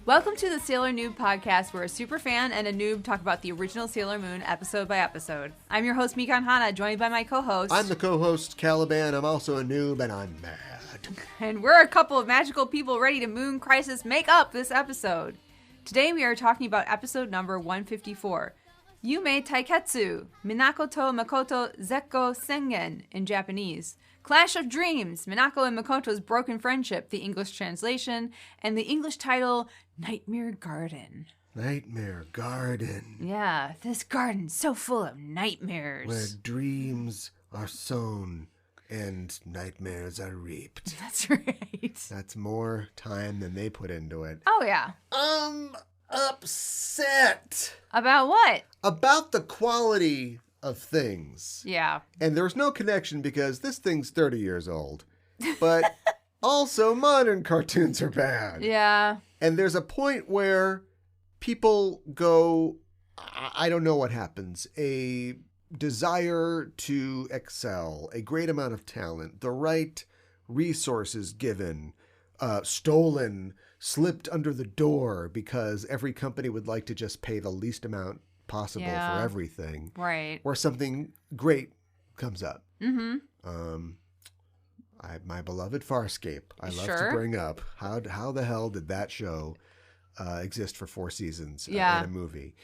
Welcome to the Sailor Noob podcast, where a superfan and a noob talk about the original Sailor Moon episode by episode. I'm your host, Mikan Hana, joined by my co-host. I'm the co-host, Caliban. I'm also a noob, and I'm mad. And we're a couple of magical people ready to Moon Crisis make up this episode. Today we are talking about episode number 154, Yume Taiketsu, Minako to Makoto Zekko Sengen in Japanese. Clash of Dreams, Minako and Makoto's Broken Friendship, the English translation, and the English title, Nightmare Garden. Nightmare Garden. Yeah, this garden's so full of nightmares. Where dreams are sown and nightmares are reaped. That's right. That's more time than they put into it. Oh, yeah. Upset. About what? About the quality of things. Yeah. And there's no connection because this thing's 30 years old. But also modern cartoons are bad. Yeah. And there's a point where people go, I don't know what happens. A desire to excel, a great amount of talent, the right resources given, stolen, slipped under the door because every company would like to just pay the least amount possible for everything. Right. Or something great comes up. Mm-hmm. My beloved Farscape. I love to bring up how the hell did that show exist for 4 seasons in a movie?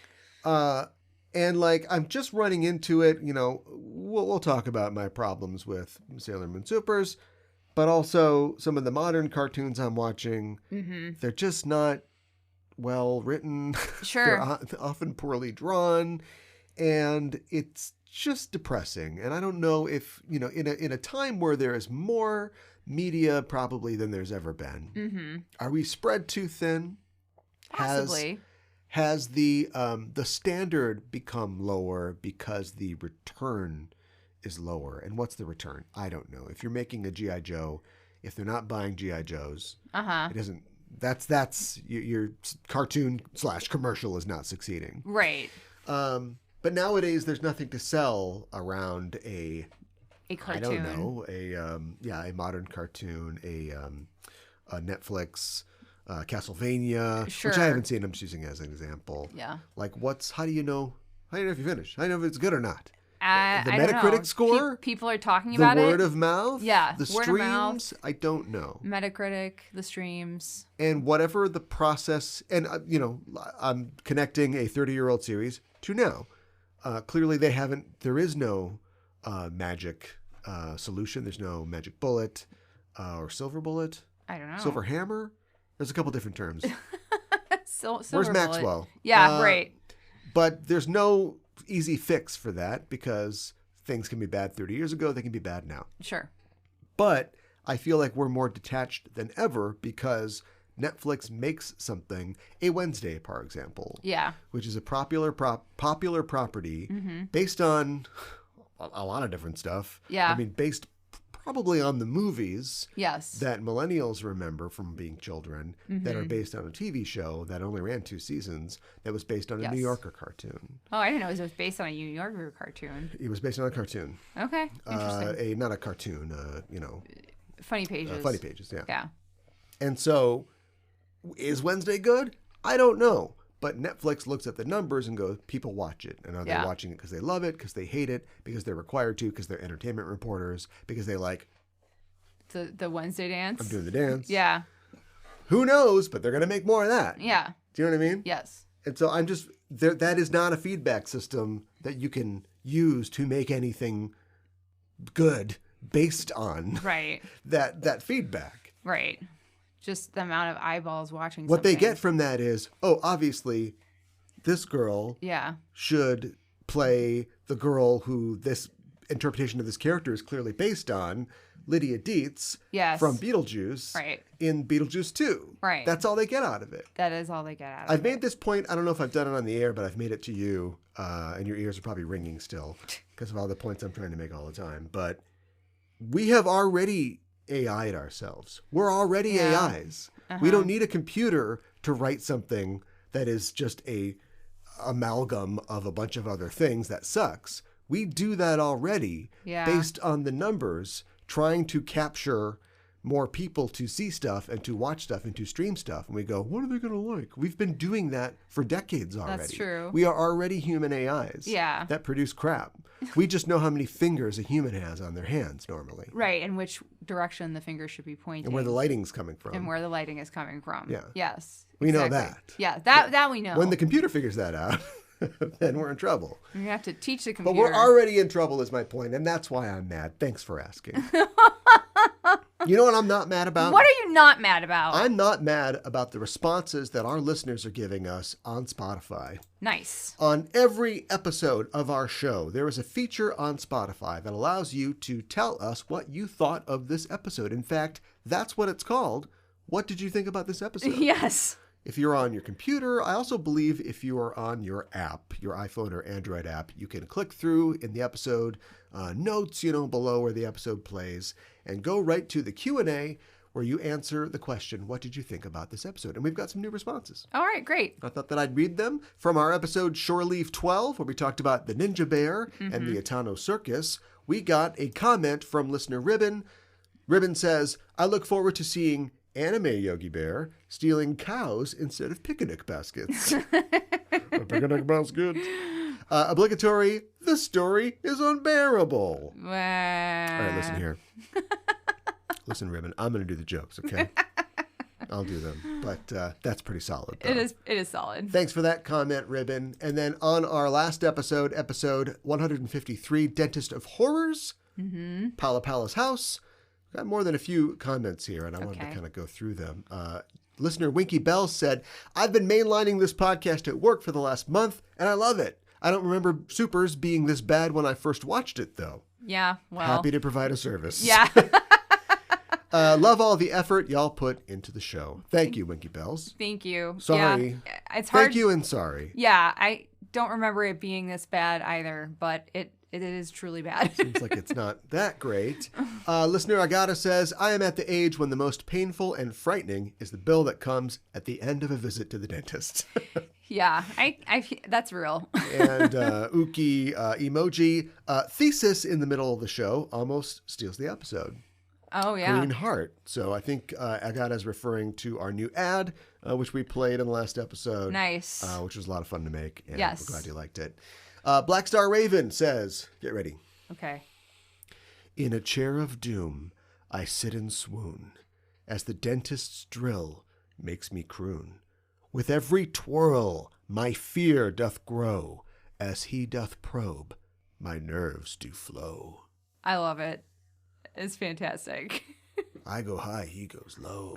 And like I'm just running into it. You know, we'll talk about my problems with Sailor Moon Supers, but also some of the modern cartoons I'm watching. Mm-hmm. They're just not well written. Sure. They're often poorly drawn, and it's just depressing. And I don't know if, you know, in a time where there is more media probably than there's ever been, are we spread too thin? Possibly. Has the standard become lower because the return is lower? And what's the return? I don't know. If you're making a G.I. Joe, if they're not buying G.I. Joes, it doesn't. That's your cartoon / commercial is not succeeding. Right. But nowadays there's nothing to sell around a cartoon. I don't know, a modern cartoon, a Netflix Castlevania, which I haven't seen. I'm just using as an example. Yeah. Like how do you know if you finish? How do you know if it's good or not? The Metacritic score? People are talking about it. The word of mouth? Yeah. The streams? I don't know. Metacritic, the streams. And whatever the process, and I'm connecting a 30-year-old series to now. Clearly there is no magic solution. There's no magic bullet or silver bullet. I don't know. Silver hammer? There's a couple different terms. Silver Where's bullet. Maxwell? Yeah, right. But there's no easy fix for that because things can be bad 30 years ago. They can be bad now. Sure. But I feel like we're more detached than ever because Netflix makes something, A Wednesday, for example. Yeah. Which is a popular property based on a lot of different stuff. Yeah. I mean, based probably on the movies that millennials remember from being children that are based on a TV show that only ran 2 seasons that was based on a New Yorker cartoon. Oh, I didn't know it was based on a New Yorker cartoon. It was based on a cartoon. Okay, interesting. Not a cartoon, Funny Pages. Funny Pages, yeah. Yeah. And so, is Wednesday good? I don't know. But Netflix looks at the numbers and goes, people watch it. And are they watching it because they love it, because they hate it, because they're required to, because they're entertainment reporters, because they like... The Wednesday dance? I'm doing the dance. Yeah. Who knows? But they're going to make more of that. Yeah. Do you know what I mean? Yes. And so I'm just... that is not a feedback system that you can use to make anything good based on that feedback. Right. Just the amount of eyeballs watching what they get from that is, obviously, this girl should play the girl who this interpretation of this character is clearly based on, Lydia Dietz from Beetlejuice in Beetlejuice 2. Right. That's all they get out of it. That is all they get out of it. I've made this point, I don't know if I've done it on the air, but I've made it to you, and your ears are probably ringing still because of all the points I'm trying to make all the time. But we have already AI'd ourselves. We're already AIs. We don't need a computer to write something that is just a amalgam of a bunch of other things that sucks. We do that already based on the numbers, trying to capture more people to see stuff and to watch stuff and to stream stuff. And we go, what are they going to like? We've been doing that for decades already. That's true. We are already human AIs that produce crap. We just know how many fingers a human has on their hands normally. Right, and which direction the finger should be pointing. And where the lighting's coming from. And where the lighting is coming from. Yeah. Yes. We know that. Yeah, that we know. When the computer figures that out, then we're in trouble. You have to teach the computer. But we're already in trouble is my point, and that's why I'm mad. Thanks for asking. You know what I'm not mad about? What are you not mad about? I'm not mad about the responses that our listeners are giving us on Spotify. Nice. On every episode of our show, there is a feature on Spotify that allows you to tell us what you thought of this episode. In fact, that's what it's called. What did you think about this episode? Yes. If you're on your computer, I also believe if you are on your app, your iPhone or Android app, you can click through in the episode notes, below where the episode plays, and go right to the Q&A where you answer the question, what did you think about this episode? And we've got some new responses. All right, great. I thought that I'd read them from our episode Shore Leave 12, where we talked about the Ninja Bear and the Atano Circus. We got a comment from listener Ribbon. Ribbon says, I look forward to seeing anime Yogi Bear stealing cows instead of picnic baskets. A picnic basket. Obligatory, the story is unbearable. All right, listen here. Listen, Ribbon, I'm going to do the jokes, okay? I'll do them. But that's pretty solid, though. It is solid. Thanks for that comment, Ribbon. And then on our last episode 153, Dentist of Horrors, Pala Pala's House, got more than a few comments here, and I wanted to kind of go through them. Listener Winky Bell said, I've been mainlining this podcast at work for the last month, and I love it. I don't remember Supers being this bad when I first watched it, though. Yeah, well. Happy to provide a service. Yeah. Love all the effort y'all put into the show. Thank you, Winky Bells. Thank you. Sorry. Yeah, it's hard. Thank you and sorry. Yeah, I don't remember it being this bad either, but it is truly bad. Seems like it's not that great. Listener Agata says, I am at the age when the most painful and frightening is the bill that comes at the end of a visit to the dentist. Yeah, I that's real. And Uki emoji, thesis in the middle of the show almost steals the episode. Oh, yeah. Green Heart. So I think Agata is referring to our new ad, which we played in the last episode. Nice. Which was a lot of fun to make. And yes. We're glad you liked it. Black Star Raven says, get ready. Okay. In a chair of doom, I sit and swoon, as the dentist's drill makes me croon. With every twirl, my fear doth grow, as he doth probe, my nerves do flow. I love it. It's fantastic. I go high, he goes low.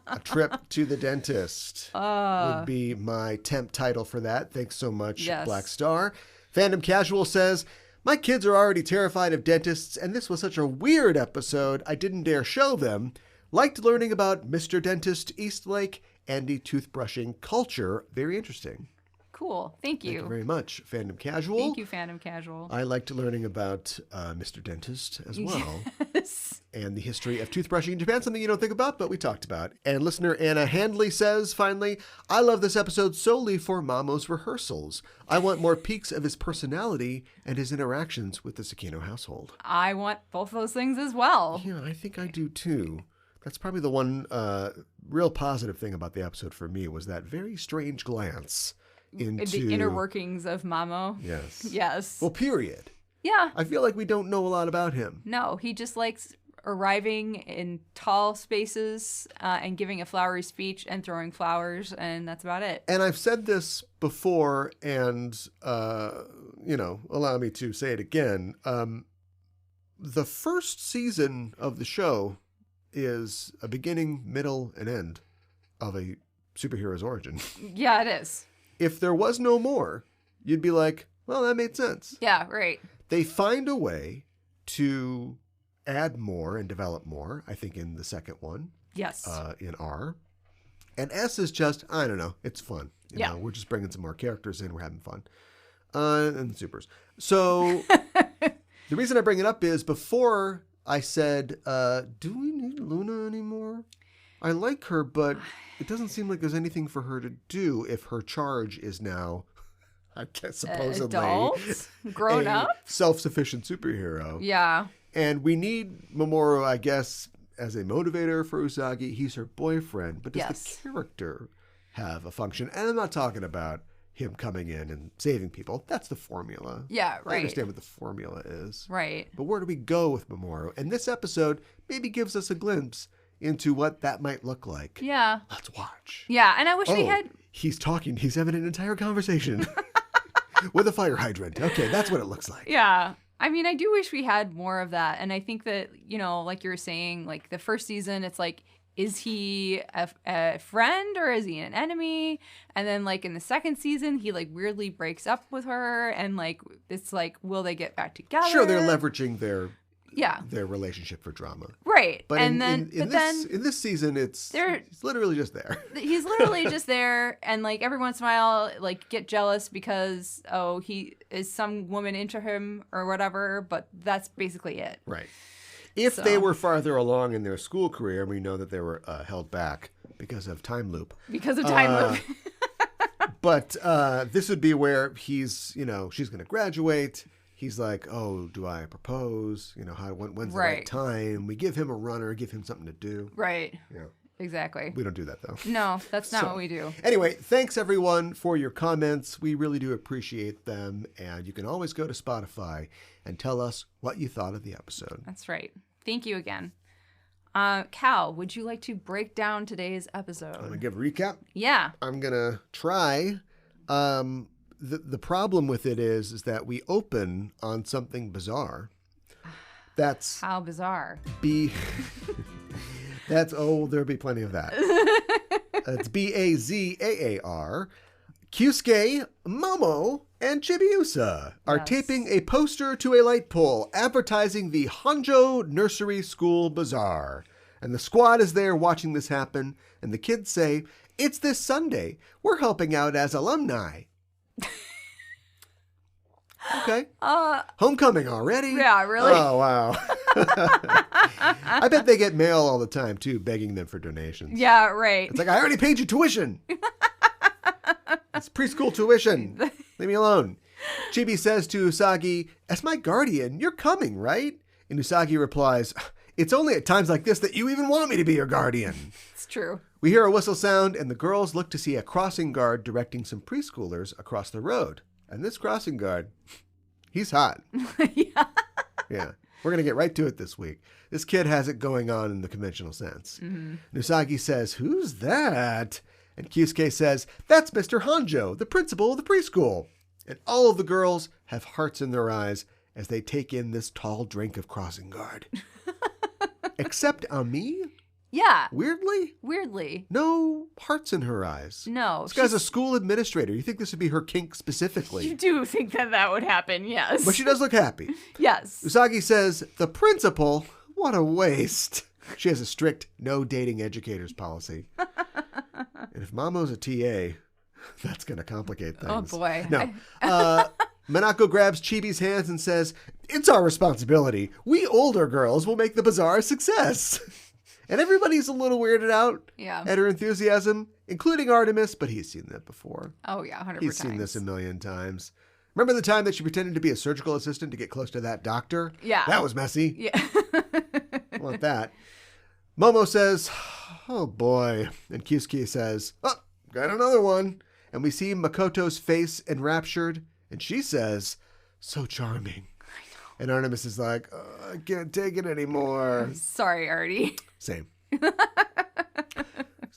A trip to the dentist would be my temp title for that. Thanks so much, yes. Black Star. Fandom Casual says, my kids are already terrified of dentists, and this was such a weird episode, I didn't dare show them. Liked learning about Mr. Dentist Eastlake, Andy toothbrushing culture. Very interesting. Cool. Thank you. Thank you very much, Fandom Casual. Thank you, Fandom Casual. I liked learning about Mr. Dentist as well. Yes. And the history of toothbrushing in Japan, something you don't think about, but we talked about. And listener Anna Handley says, finally, I love this episode solely for Mamo's rehearsals. I want more peeks of his personality and his interactions with the Sakino household. I want both those things as well. Yeah, I think I do too. That's probably the one real positive thing about the episode for me was that very strange glance into the inner workings of Mamo. Yes. Yes. Well, period. Yeah. I feel like we don't know a lot about him. No, he just likes arriving in tall spaces and giving a flowery speech and throwing flowers, and that's about it. And I've said this before, and, allow me to say it again. The first season of the show is a beginning, middle, and end of a superhero's origin. Yeah, it is. If there was no more, you'd be like, well, that made sense. Yeah, right. They find a way to add more and develop more, I think, in the second one. Yes. In R. And S is just, I don't know, it's fun. You yeah. know, we're just bringing some more characters in, we're having fun. And supers. So the reason I bring it up is before I said, do we need Luna anymore? I like her, but it doesn't seem like there's anything for her to do if her charge is now I guess supposedly adults, grown up, self-sufficient superhero. Yeah. And we need Mamoru, I guess, as a motivator for Usagi. He's her boyfriend, but does the character have a function? And I'm not talking about him coming in and saving people. That's the formula. Yeah, right. I understand what the formula is. Right. But where do we go with Mamoru? And this episode maybe gives us a glimpse into what that might look like. Yeah. Let's watch. Yeah, and I wish we had... He's talking. He's having an entire conversation with a fire hydrant. Okay, that's what it looks like. Yeah. I mean, I do wish we had more of that. And I think that, you know, like you were saying, like the first season, it's like, is he a friend or is he an enemy? And then like in the second season, he like weirdly breaks up with her. And like, it's like, will they get back together? Sure, they're leveraging their relationship for drama. Right. But and in this season, he's literally just there. He's literally just there. And like every once in a while, like get jealous because, he is some woman into him or whatever. But that's basically it. Right. If they were farther along in their school career, we know that they were held back because of time loop. But this would be where he's, she's going to graduate. He's like, oh, do I propose? When's the right time? We give him a runner, give him something to do. Right. Yeah. Exactly. We don't do that, though. No, that's not what we do. Anyway, thanks, everyone, for your comments. We really do appreciate them. And you can always go to Spotify and tell us what you thought of the episode. That's right. Thank you again. Cal, would you like to break down today's episode? I'm going to give a recap. Yeah. I'm going to try. The problem with it is that we open on something bizarre. That's... How bizarre? There'll be plenty of that. It's Bazaar. Kyusuke, Momo, and Chibiusa are taping a poster to a light pole advertising the Honjo Nursery School Bazaar. And the squad is there watching this happen, and the kids say, "It's this Sunday. We're helping out as alumni." Okay. Homecoming already? Yeah, really? Oh, wow. I bet they get mail all the time, too, begging them for donations. Yeah, right. It's like, I already paid you tuition. It's preschool tuition. Leave me alone. Chibi says to Usagi, "As my guardian, you're coming, right?" And Usagi replies, "It's only at times like this that you even want me to be your guardian." It's true. We hear a whistle sound, and the girls look to see a crossing guard directing some preschoolers across the road. And this crossing guard, he's hot. Yeah. We're going to get right to it this week. This kid has it going on in the conventional sense. Mm-hmm. Usagi says, "Who's that?" And Kyusuke says, "That's Mr. Honjo, the principal of the preschool." And all of the girls have hearts in their eyes as they take in this tall drink of crossing guard. Except Ami? Yeah. Weirdly. No hearts in her eyes. No. This guy's a school administrator. You think this would be her kink specifically? You do think that would happen, yes. But she does look happy. Yes. Usagi says, "The principal? What a waste." She has a strict no dating educators policy. And if Mamo's a TA, that's going to complicate things. Oh, boy. No. Minako grabs Chibi's hands and says, "It's our responsibility. We older girls will make the bazaar a success." And everybody's a little weirded out at her enthusiasm, including Artemis, but he's seen that before. Oh, yeah, 100%. He's seen this a million times. Remember the time that she pretended to be a surgical assistant to get close to that doctor? Yeah. That was messy. Yeah. I want that. Momo says, "Oh, boy." And Kyusuke says, "Oh, got another one." And we see Makoto's face enraptured, and she says, "So charming." And Artemis is like, "I can't take it anymore." Sorry, Artie. Same.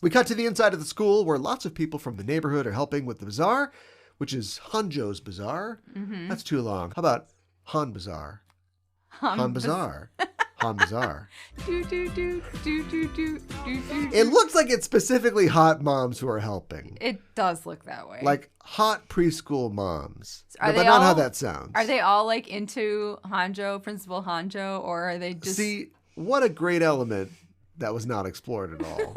We cut to the inside of the school where lots of people from the neighborhood are helping with the bazaar, which is Honjo's bazaar. Mm-hmm. That's too long. How about Han Bazaar? Han Bazaar. Han Bazaar. It looks like it's specifically hot moms who are helping. It does look that way. Like hot preschool moms. But not how that sounds. Are they all like into Honjo, Principal Honjo, or are they just... See, what a great element that was not explored at all.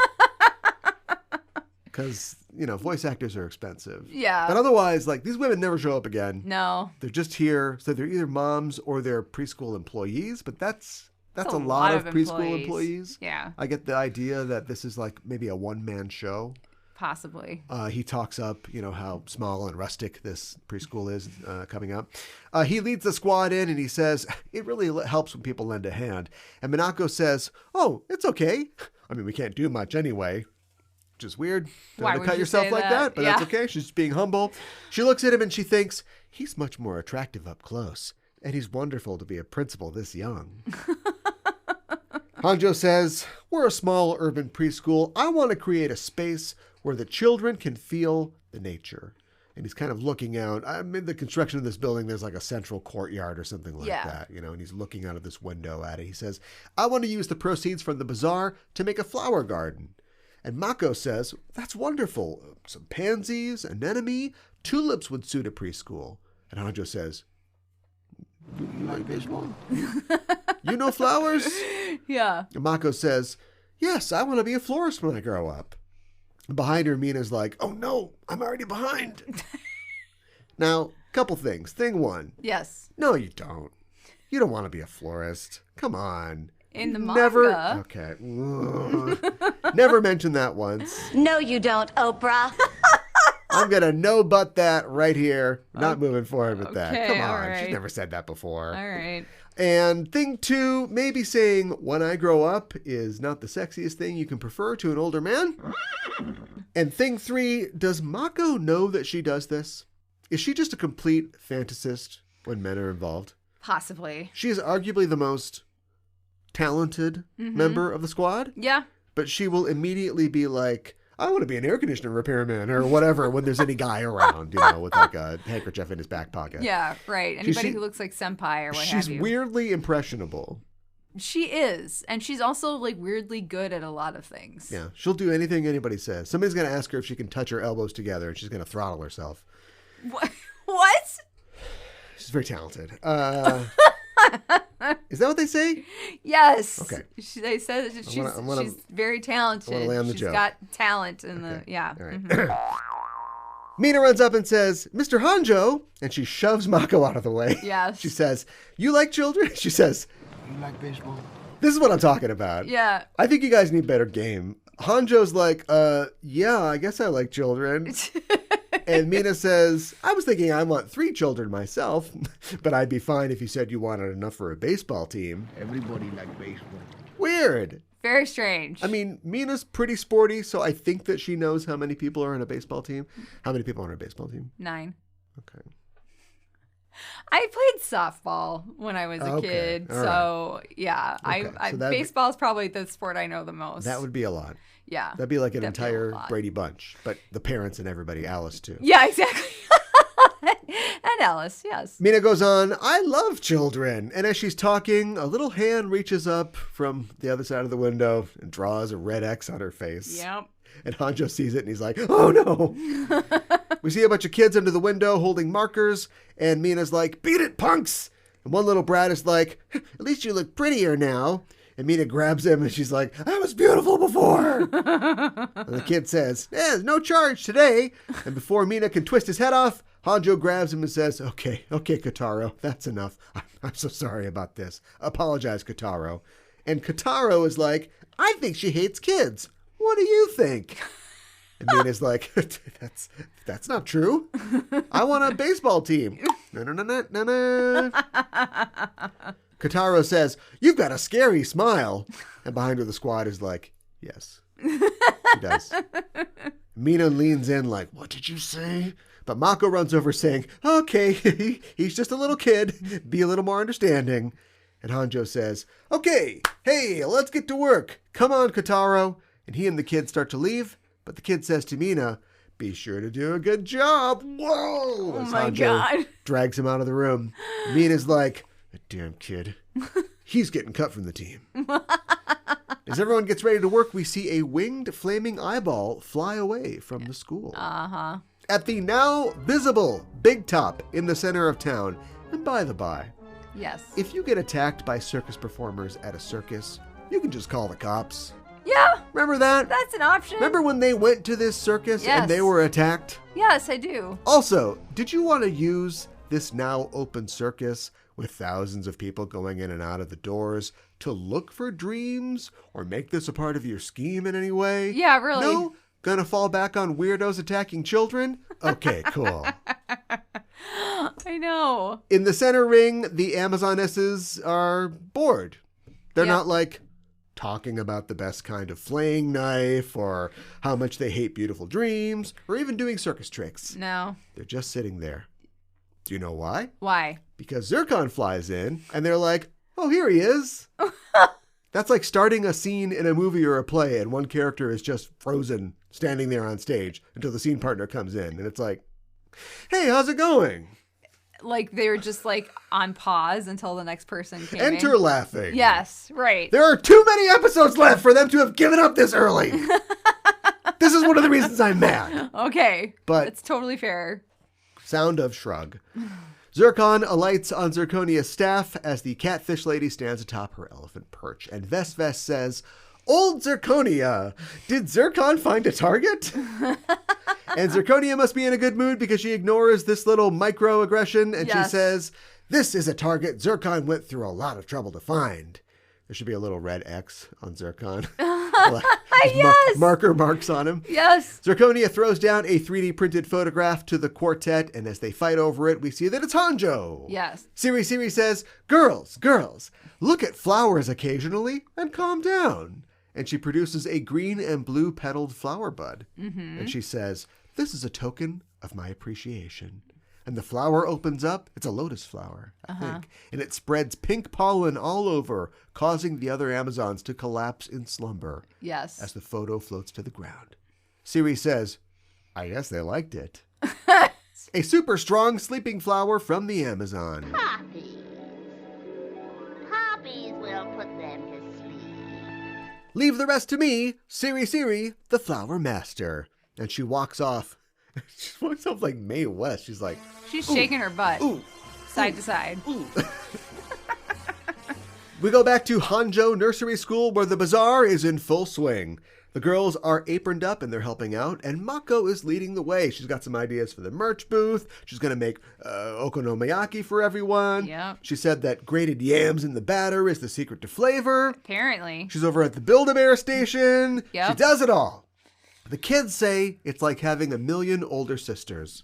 Because, voice actors are expensive. Yeah. But otherwise, these women never show up again. No. They're just here. So they're either moms or they're preschool employees, but that's a lot of preschool employees. Yeah. I get the idea that this is maybe a one-man show. Possibly. He talks up, how small and rustic this preschool is coming up. He leads the squad in and he says, it really helps when people lend a hand. And Minako says, oh, it's okay. I mean, we can't do much anyway. Which is weird. Why would cut yourself like that? But that's okay. She's being humble. She looks at him and she thinks, he's much more attractive up close. And he's wonderful to be a principal this young. Hanjo says, we're a small urban preschool. I want to create a space where the children can feel the nature. And he's kind of looking out. I mean, the construction of this building, there's like a central courtyard or something like that, and he's looking out of this window at it. He says, I want to use the proceeds from the bazaar to make a flower garden. And Mako says, that's wonderful. Some pansies, anemone, tulips would suit a preschool. And Hanjo says, you like baseball? You know flowers? Yeah. And Mako says, yes, I want to be a florist when I grow up. And behind her, Mina's like, oh no, I'm already behind. Now, couple things. Thing one. Yes. No, you don't. You don't want to be a florist. Come on. In the manga. Okay. Never mentioned that once. No, you don't, Oprah. I'm going to no but that right here. Not moving forward with that. Come on. Right. She's never said that before. All right. And thing two, maybe saying when I grow up is not the sexiest thing you can prefer to an older man. And thing three, does Mako know that she does this? Is she just a complete fantasist when men are involved? Possibly. She is arguably the most talented member of the squad. Yeah. But she will immediately be like, I want to be an air conditioner repairman or whatever when there's any guy around, with like a handkerchief in his back pocket. Yeah, right. Anybody who looks like senpai or what have you. She's weirdly impressionable. She is. And she's also like weirdly good at a lot of things. Yeah. She'll do anything anybody says. Somebody's going to ask her if she can touch her elbows together and she's going to throttle herself. What? She's very talented. Is that what they say? Yes. Okay. They said that she's very talented. I lay on the she's joke. got talent in the, All right. Mina runs up and says, Mr. Hanjo, and she shoves Mako out of the way. Yes. She says, you like children? She says, you like baseball? This is what I'm talking about. Yeah. I think you guys need better game. Hanjo's like, yeah, I guess I like children. And Mina says, I was thinking I want 3 children myself, but I'd be fine if you said you wanted enough for a baseball team. Everybody likes baseball. Weird. Very strange. I mean, Mina's pretty sporty, so I think that she knows how many people are on a baseball team. How many people are on a baseball team? 9. Okay. I played softball when I was a kid, so yeah. Okay. So baseball is probably the sport I know the most. That would be a lot. Yeah. That'd be like an entire Brady Bunch, but the parents and everybody, Alice too. Yeah, exactly. And Alice, yes. Mina goes on, I love children. And as she's talking, a little hand reaches up from the other side of the window and draws a red X on her face. Yep. And Hanjo sees it and he's like, oh no. We see a bunch of kids under the window holding markers. And Mina's like, beat it, punks. And one little brat is like, at least you look prettier now. And Mina grabs him and she's like, I was beautiful before. And the kid says, there's no charge today. And before Mina can twist his head off, Hanjo grabs him and says, okay, Kotaro, that's enough. I'm so sorry about this. Apologize, Kotaro. And Kotaro is like, I think she hates kids. What do you think? And Mina's like, that's not true. I want a baseball team. No. Kotaro says, you've got a scary smile. And behind her, the squad is like, yes, he does. Mina leans in like, what did you say? But Mako runs over saying, okay, he's just a little kid. Be a little more understanding. And Hanjo says, okay, hey, let's get to work. Come on, Kotaro. And he and the kid start to leave. But the kid says to Mina, be sure to do a good job. Whoa! Oh my God. Drags him out of the room. Mina's like, that damn kid. He's getting cut from the team. As everyone gets ready to work, we see a winged flaming eyeball fly away from the school. Uh-huh. At the now visible Big Top in the center of town. And by the by, yes, if you get attacked by circus performers at a circus, you can just call the cops. Yeah. Remember that? That's an option. Remember when they went to this circus and they were attacked? Yes, I do. Also, did you want to use this now open circus with thousands of people going in and out of the doors to look for dreams or make this a part of your scheme in any way? Yeah, really. No? Gonna fall back on weirdos attacking children? Okay, cool. I know. In the center ring, the Amazonesses are bored. They're not like talking about the best kind of flaying knife or how much they hate beautiful dreams or even doing circus tricks. No. They're just sitting there. Do you know why? Why? Because Zircon flies in and they're like, oh, here he is. That's like starting a scene in a movie or a play and one character is just frozen standing there on stage until the scene partner comes in. And it's like, hey, how's it going? Like they were just like on pause until the next person came in. Enter laughing. Yes, right. There are too many episodes left for them to have given up this early. This is one of the reasons I'm mad. Okay. But it's totally fair. Sound of shrug. Zircon alights on Zirconia's staff as the catfish lady stands atop her elephant perch. And Vest says, old Zirconia, did Zircon find a target? And Zirconia must be in a good mood because she ignores this little microaggression and she says, this is a target Zircon went through a lot of trouble to find. There should be a little red X on Zircon. Yes! Marker marks on him. Yes. Zirconia throws down a 3D printed photograph to the quartet, and as they fight over it, we see that it's Hanjo. Yes. Siri says, girls, look at flowers occasionally and calm down. And she produces a green and blue petaled flower bud. Mm-hmm. And she says, this is a token of my appreciation. And the flower opens up. It's a lotus flower, I think. And it spreads pink pollen all over, causing the other Amazons to collapse in slumber. Yes. As the photo floats to the ground. Siri says, I guess they liked it. A super strong sleeping flower from the Amazon. Poppies. Poppies will put them to sleep. Leave the rest to me, Siri, the flower master. And she walks off. She walks off like Mae West. She's like... She's shaking her butt. Ooh, side to side. Ooh. We go back to Hanjo Nursery School where the bazaar is in full swing. The girls are aproned up and they're helping out, and Mako is leading the way. She's got some ideas for the merch booth. She's going to make okonomiyaki for everyone. Yep. She said that grated yams in the batter is the secret to flavor. Apparently. She's over at the Build-A-Bear station. Yep. She does it all. The kids say it's like having 1 million older sisters,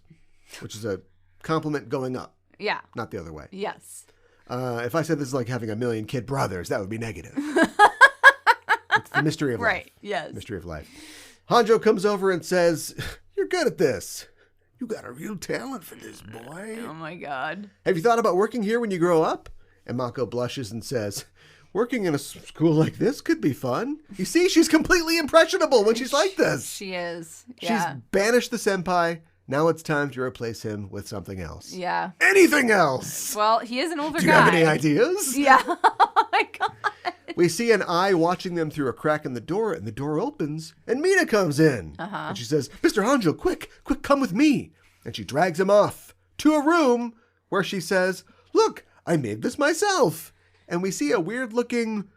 which is a compliment going up. Yeah. Not the other way. Yes. If I said this is like having 1 million kid brothers, that would be negative. It's the mystery of life. Right, yes. Mystery of life. Hanjo comes over and says, you're good at this. You got a real talent for this, boy. Oh, my God. Have you thought about working here when you grow up? And Mako blushes and says, working in a school like this could be fun. You see, she's completely impressionable when she's like this. She is. Yeah. She's banished the senpai. Now it's time to replace him with something else. Yeah. Anything else? Well, he is an older guy. Do you have any ideas? Yeah. Oh, my God. We see an eye watching them through a crack in the door, and the door opens, and Mina comes in. And she says, Mr. Hanjo, quick, come with me. And she drags him off to a room where she says, look, I made this myself. And we see a weird-looking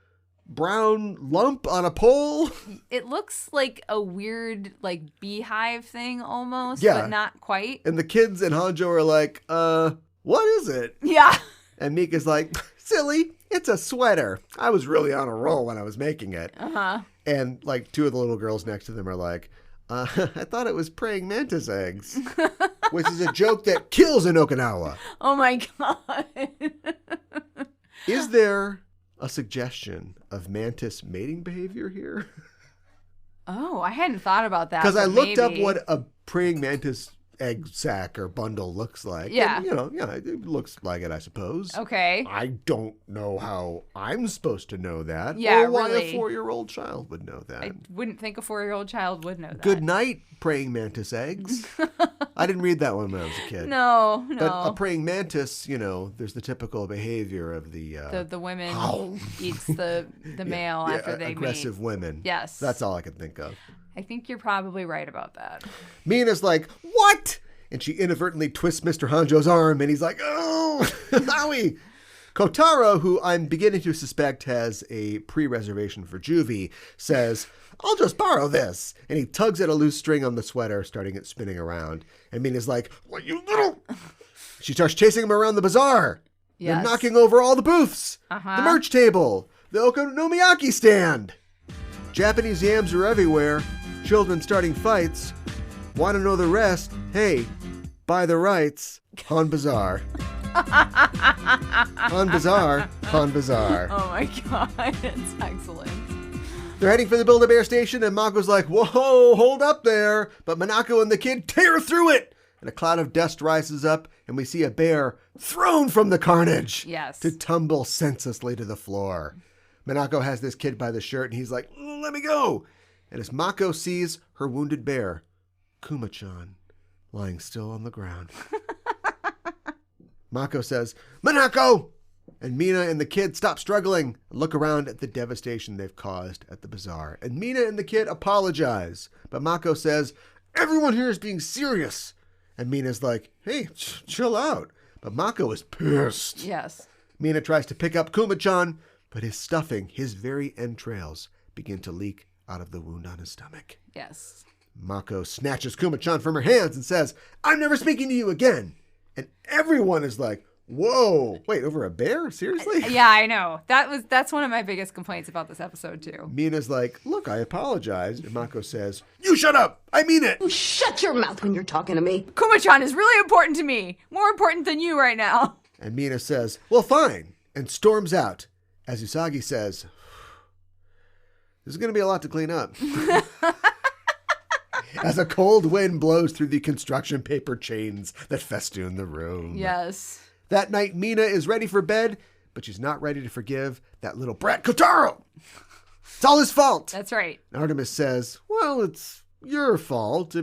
brown lump on a pole. It looks like a weird, like, beehive thing almost, Yeah. but not quite. And the kids and Hanjo are like, what is it? Yeah. And Mika's like, silly, it's a sweater. I was really on a roll when I was making it. And, like, 2 of the little girls next to them are like, I thought it was praying mantis eggs. Which is a joke that kills in Okinawa. Oh, my God. Is there a suggestion of mantis mating behavior here? Oh, I hadn't thought about that. Because I looked up maybe. what a praying mantis egg sac or bundle looks like. Yeah. And, it looks like it, I suppose. Okay. I don't know how I'm supposed to know that. Yeah, or why really. a 4-year-old child would know that. I wouldn't think a 4-year-old child would know that. Good night, praying mantis eggs. I didn't read that one when I was a kid. No. But a praying mantis, there's the typical behavior of the women eats the male after they aggressive mate. women. Yes. That's all I can think of. I think you're probably right about that. Mina's like, what? And she inadvertently twists Mr. Hanjo's arm, and he's like, oh, owie. Kotaro, who I'm beginning to suspect has a pre-reservation for juvie, says, I'll just borrow this. And he tugs at a loose string on the sweater, starting it spinning around. And Mina's like, what, you little... She starts chasing him around the bazaar. Yes. And knocking over all the booths. The merch table. The okonomiyaki stand. Japanese yams are everywhere. children starting fights. Want to know the rest? Hey, buy the rights. Han Bazaar. Han Bazaar. Han Bazaar. Oh my god, it's excellent. They're heading for the Build-A-Bear station, and Mako's like, whoa, hold up there. But Minako and the kid tear through it. And a cloud of dust rises up, and we see a bear thrown from the carnage. Yes. To tumble senselessly to the floor. Minako has this kid by the shirt, and he's like, let me go. And as Mako sees her wounded bear, Kuma-chan, lying still on the ground. Mako says, Minako! And Mina and the kid stop struggling and look around at the devastation they've caused at the bazaar. And Mina and the kid apologize. But Mako says, everyone here is being serious. And Mina's like, hey, chill out. But Mako is pissed. Yes. Mina tries to pick up Kuma-chan, but his stuffing, his very entrails, begin to leak out of the wound on his stomach. Yes. Mako snatches Kuma-chan from her hands and says, I'm never speaking to you again. And everyone is like, whoa, wait, over a bear? Seriously? Yeah, I know. That's one of my biggest complaints about this episode, too. Mina's like, look, I apologize. And Mako says, you shut up. I mean it. You shut your mouth when you're talking to me. Kuma-chan is really important to me. More important than you right now. And Mina says, well, fine. And storms out. As Usagi says, this is going to be a lot to clean up. As a cold wind blows through the construction paper chains that festoon the room. Yes. That night, Mina is ready for bed, but she's not ready to forgive that little brat, Kotaro. It's all his fault. That's right. And Artemis says, well, it's your fault.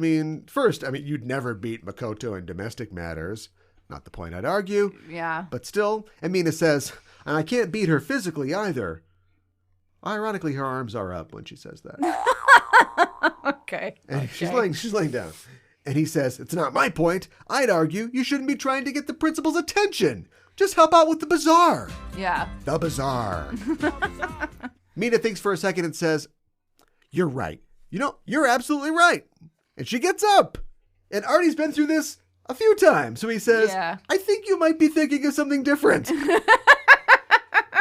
First, you'd never beat Makoto in domestic matters. Not the point I'd argue. Yeah. But still, and Mina says, and I can't beat her physically either. Ironically, her arms are up when she says that. Okay. And she's laying down. And he says, it's not my point. I'd argue you shouldn't be trying to get the principal's attention. Just help out with the bazaar. Yeah. The bazaar. Mina thinks for a second and says, you're right. You're absolutely right. And she gets up. And Artie's been through this a few times. So he says, yeah. I think you might be thinking of something different.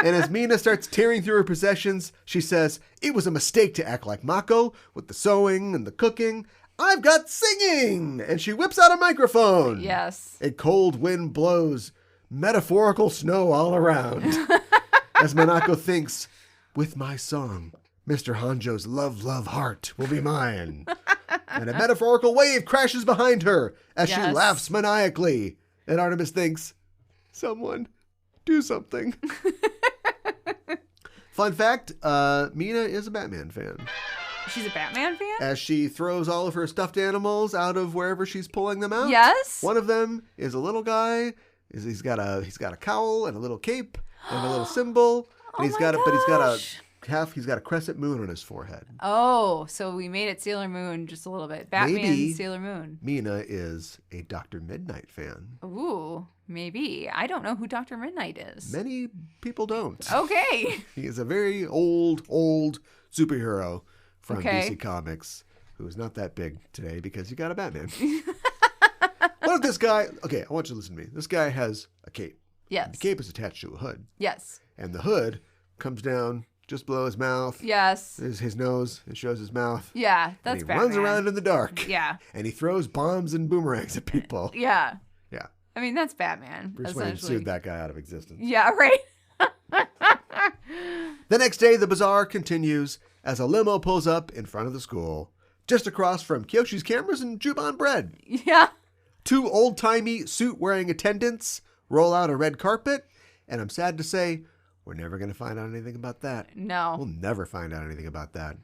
And as Mina starts tearing through her possessions, she says, it was a mistake to act like Mako with the sewing and the cooking. I've got singing! And she whips out a microphone. Yes. A cold wind blows metaphorical snow all around. As Minako thinks, with my song, Mr. Hanjo's love, love heart will be mine. And a metaphorical wave crashes behind her as she laughs maniacally. And Artemis thinks, someone do something. Fun fact, Mina is a Batman fan. She's a Batman fan? As she throws all of her stuffed animals out of wherever she's pulling them out. Yes. One of them is a little guy. He's got a cowl and a little cape and a little symbol. And he's got a crescent moon on his forehead. Oh, so we made it Sailor Moon just a little bit. Batman, maybe Sailor Moon. Mina is a Dr. Mid-Nite fan. Ooh, maybe. I don't know who Dr. Mid-Nite is. Many people don't. Okay. He is a very old superhero from DC Comics who is not that big today because you got a Batman. What if this guy... Okay, I want you to listen to me. This guy has a cape. Yes. The cape is attached to a hood. Yes. And the hood comes down just below his mouth. Yes. His nose. It shows his mouth. Yeah, that's Batman. He runs around in the dark. Yeah. And he throws bombs and boomerangs at people. Yeah. Yeah. I mean, that's Batman. Bruce Wayne sued that guy out of existence. Yeah, right. The next day, the bazaar continues as a limo pulls up in front of the school, just across from Kyoshi's Cameras and Juban Bread. Yeah. Two old-timey, suit-wearing attendants roll out a red carpet, and I'm sad to say, we're never going to find out anything about that. No. We'll never find out anything about that.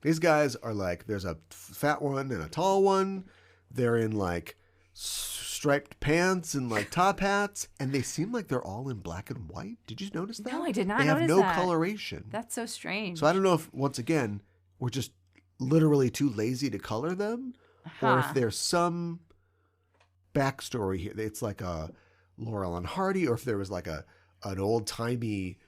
These guys are like, there's a fat one and a tall one. They're in like striped pants and like top hats, and they seem like they're all in black and white. Did you notice that? No, I did not notice that. They notice have no that. coloration. That's so strange. So I don't know if, once again, we're just literally too lazy to color them, or if there's some backstory here. It's like a Laurel and Hardy, or if there was like an old-timey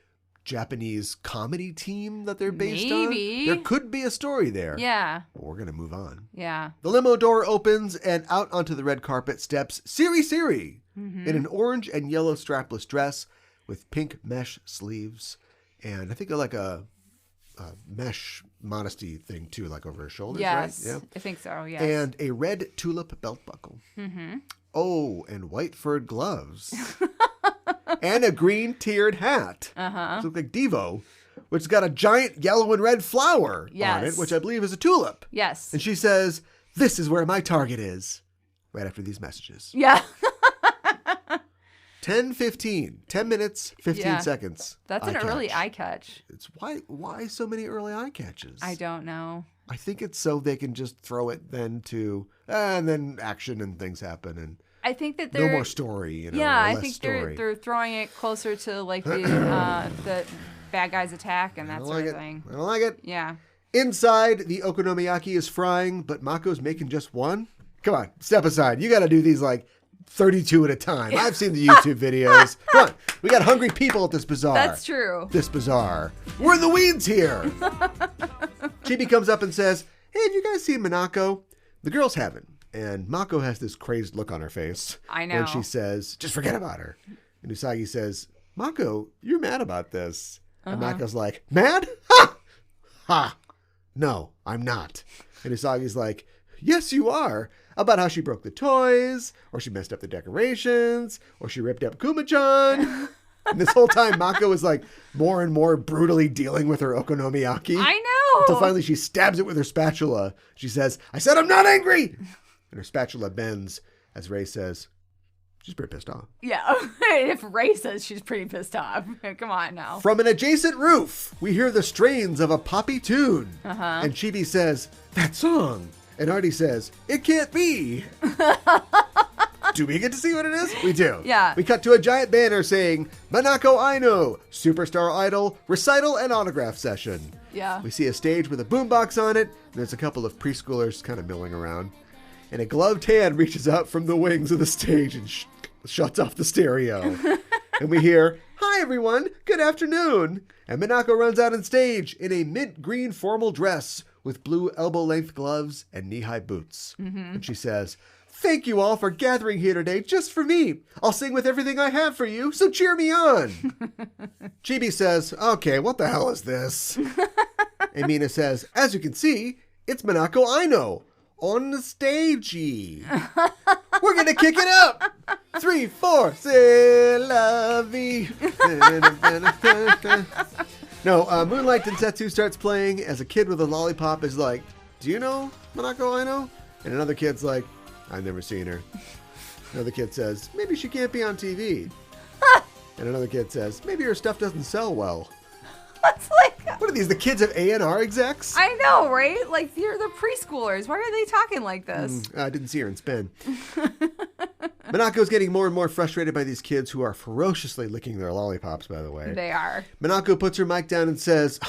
Japanese comedy team that they're based on. There could be a story there. Yeah. But we're going to move on. Yeah. The limo door opens, and out onto the red carpet steps Siri in an orange and yellow strapless dress with pink mesh sleeves, and I think like a mesh modesty thing too, like over her shoulders, yes, right? Yeah, I think so, yes. And a red tulip belt buckle. Mm-hmm. Oh, and white furred gloves. And a green tiered hat. Uh-huh. It looks like Devo, which has got a giant yellow and red flower on it, which I believe is a tulip. Yes. And she says, "This is where my target is." Right after these messages. Yeah. 10:15. 10 minutes, 15 seconds. That's an early eye catch. It's why so many early eye catches? I don't know. I think it's so they can just throw it then to, and then action and things happen and I think that they're no more story, you know. Yeah, or I less think story. they're throwing it closer to like the bad guys attack and that sort of thing. I don't like it. Yeah. Inside, the okonomiyaki is frying, but Mako's making just one. Come on, step aside. You got to do these like 32 at a time. I've seen the YouTube videos. Come on, we got hungry people at this bazaar. That's true. This bazaar. We're in the weeds here. Chibi comes up and says, "Hey, have you guys seen Minako?" The girls haven't. And Mako has this crazed look on her face. I know. When she says, "Just forget about her." And Usagi says, "Mako, you're mad about this." And Mako's like, "Mad? Ha! Ha! No, I'm not." And Usagi's like, "Yes, you are. About how she broke the toys, or she messed up the decorations, or she ripped up Kuma-chan." And this whole time, Mako is like more and more brutally dealing with her okonomiyaki. I know. Until finally she stabs it with her spatula. She says, "I said I'm not angry." And her spatula bends as Ray says, she's pretty pissed off. Yeah. If Ray says she's pretty pissed off. Come on now. From an adjacent roof, we hear the strains of a poppy tune. And Chibi says, "That song." And Artie says, "It can't be." Do we get to see what it is? We do. Yeah. We cut to a giant banner saying, "Minako Aino, Superstar Idol, Recital and Autograph Session." Yeah. We see a stage with a boombox on it, and there's a couple of preschoolers kind of milling around. And a gloved hand reaches out from the wings of the stage and shuts off the stereo. And we hear, "Hi everyone, good afternoon." And Minako runs out on stage in a mint green formal dress with blue elbow-length gloves and knee-high boots. And she says, "Thank you all for gathering here today just for me. I'll sing with everything I have for you, so cheer me on." Chibi says, "Okay, what the hell is this?" And Mina says, "As you can see, it's Minako Aino. Onstagey. We're going to kick it up. 3, 4, c'est la vie." No, Moonlight Densetsu starts playing as a kid with a lollipop is like, "Do you know Minako Aino?" And another kid's like, "I've never seen her." Another kid says, "Maybe she can't be on TV." And another kid says, "Maybe her stuff doesn't sell well." That's like... What are these, the kids of A&R execs? I know, right? Like, you're the preschoolers. Why are they talking like this? I didn't see her in Spin. Minako's getting more and more frustrated by these kids who are ferociously licking their lollipops, by the way. They are. Minako puts her mic down and says,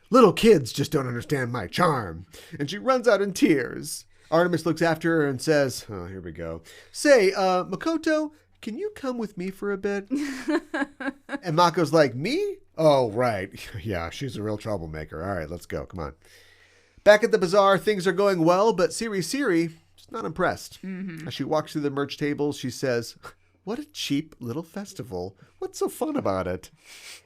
"Little kids just don't understand my charm." And she runs out in tears. Artemis looks after her and says, oh, here we go. "Say, Makoto, can you come with me for a bit?" And Mako's like, "Me? Oh, right. Yeah, she's a real troublemaker. All right, let's go. Come on." Back at the bazaar, things are going well, but Siri is not impressed. As she walks through the merch tables, she says, "What a cheap little festival. What's so fun about it?"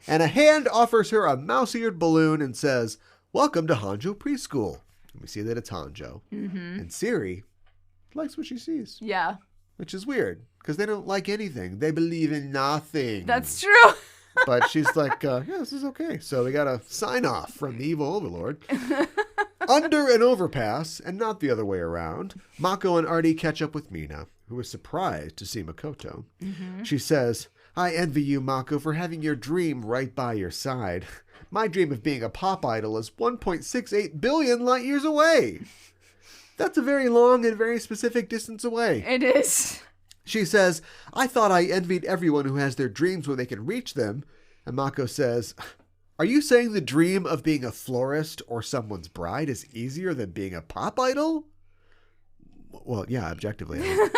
And a hand offers her a mouse-eared balloon and says, "Welcome to Hanjo Preschool." And we see that it's Hanjo. And Siri likes what she sees. Yeah. Which is weird, because they don't like anything. They believe in nothing. That's true. But she's like, yeah, this is okay. So we got a sign off from the evil overlord. Under an overpass, and not the other way around, Mako and Artie catch up with Mina, who is surprised to see Makoto. She says, "I envy you, Mako, for having your dream right by your side. My dream of being a pop idol is 1.68 billion light years away." That's a very long and very specific distance away. It is. She says, "I thought I envied everyone who has their dreams when they can reach them." And Mako says, "Are you saying the dream of being a florist or someone's bride is easier than being a pop idol?" Well, yeah, objectively, it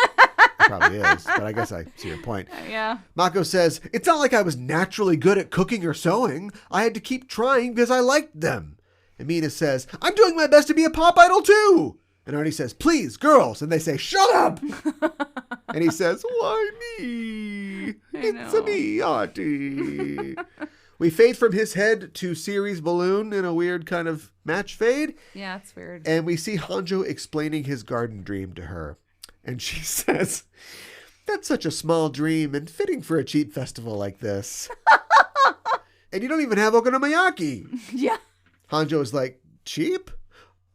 probably is, but I guess I see your point. Yeah. Mako says, "It's not like I was naturally good at cooking or sewing. I had to keep trying because I liked them." And Mina says, "I'm doing my best to be a pop idol too." And Artie says, "Please, girls." And they say, "Shut up." And he says, "Why me? It's me, Artie." We fade from his head to Siri's balloon in a weird kind of match fade. Yeah, it's weird. And we see Hanjo explaining his garden dream to her. And she says, "That's such a small dream and fitting for a cheap festival like this." And you don't even have okonomiyaki. Yeah. Hanjo is like, "Cheap?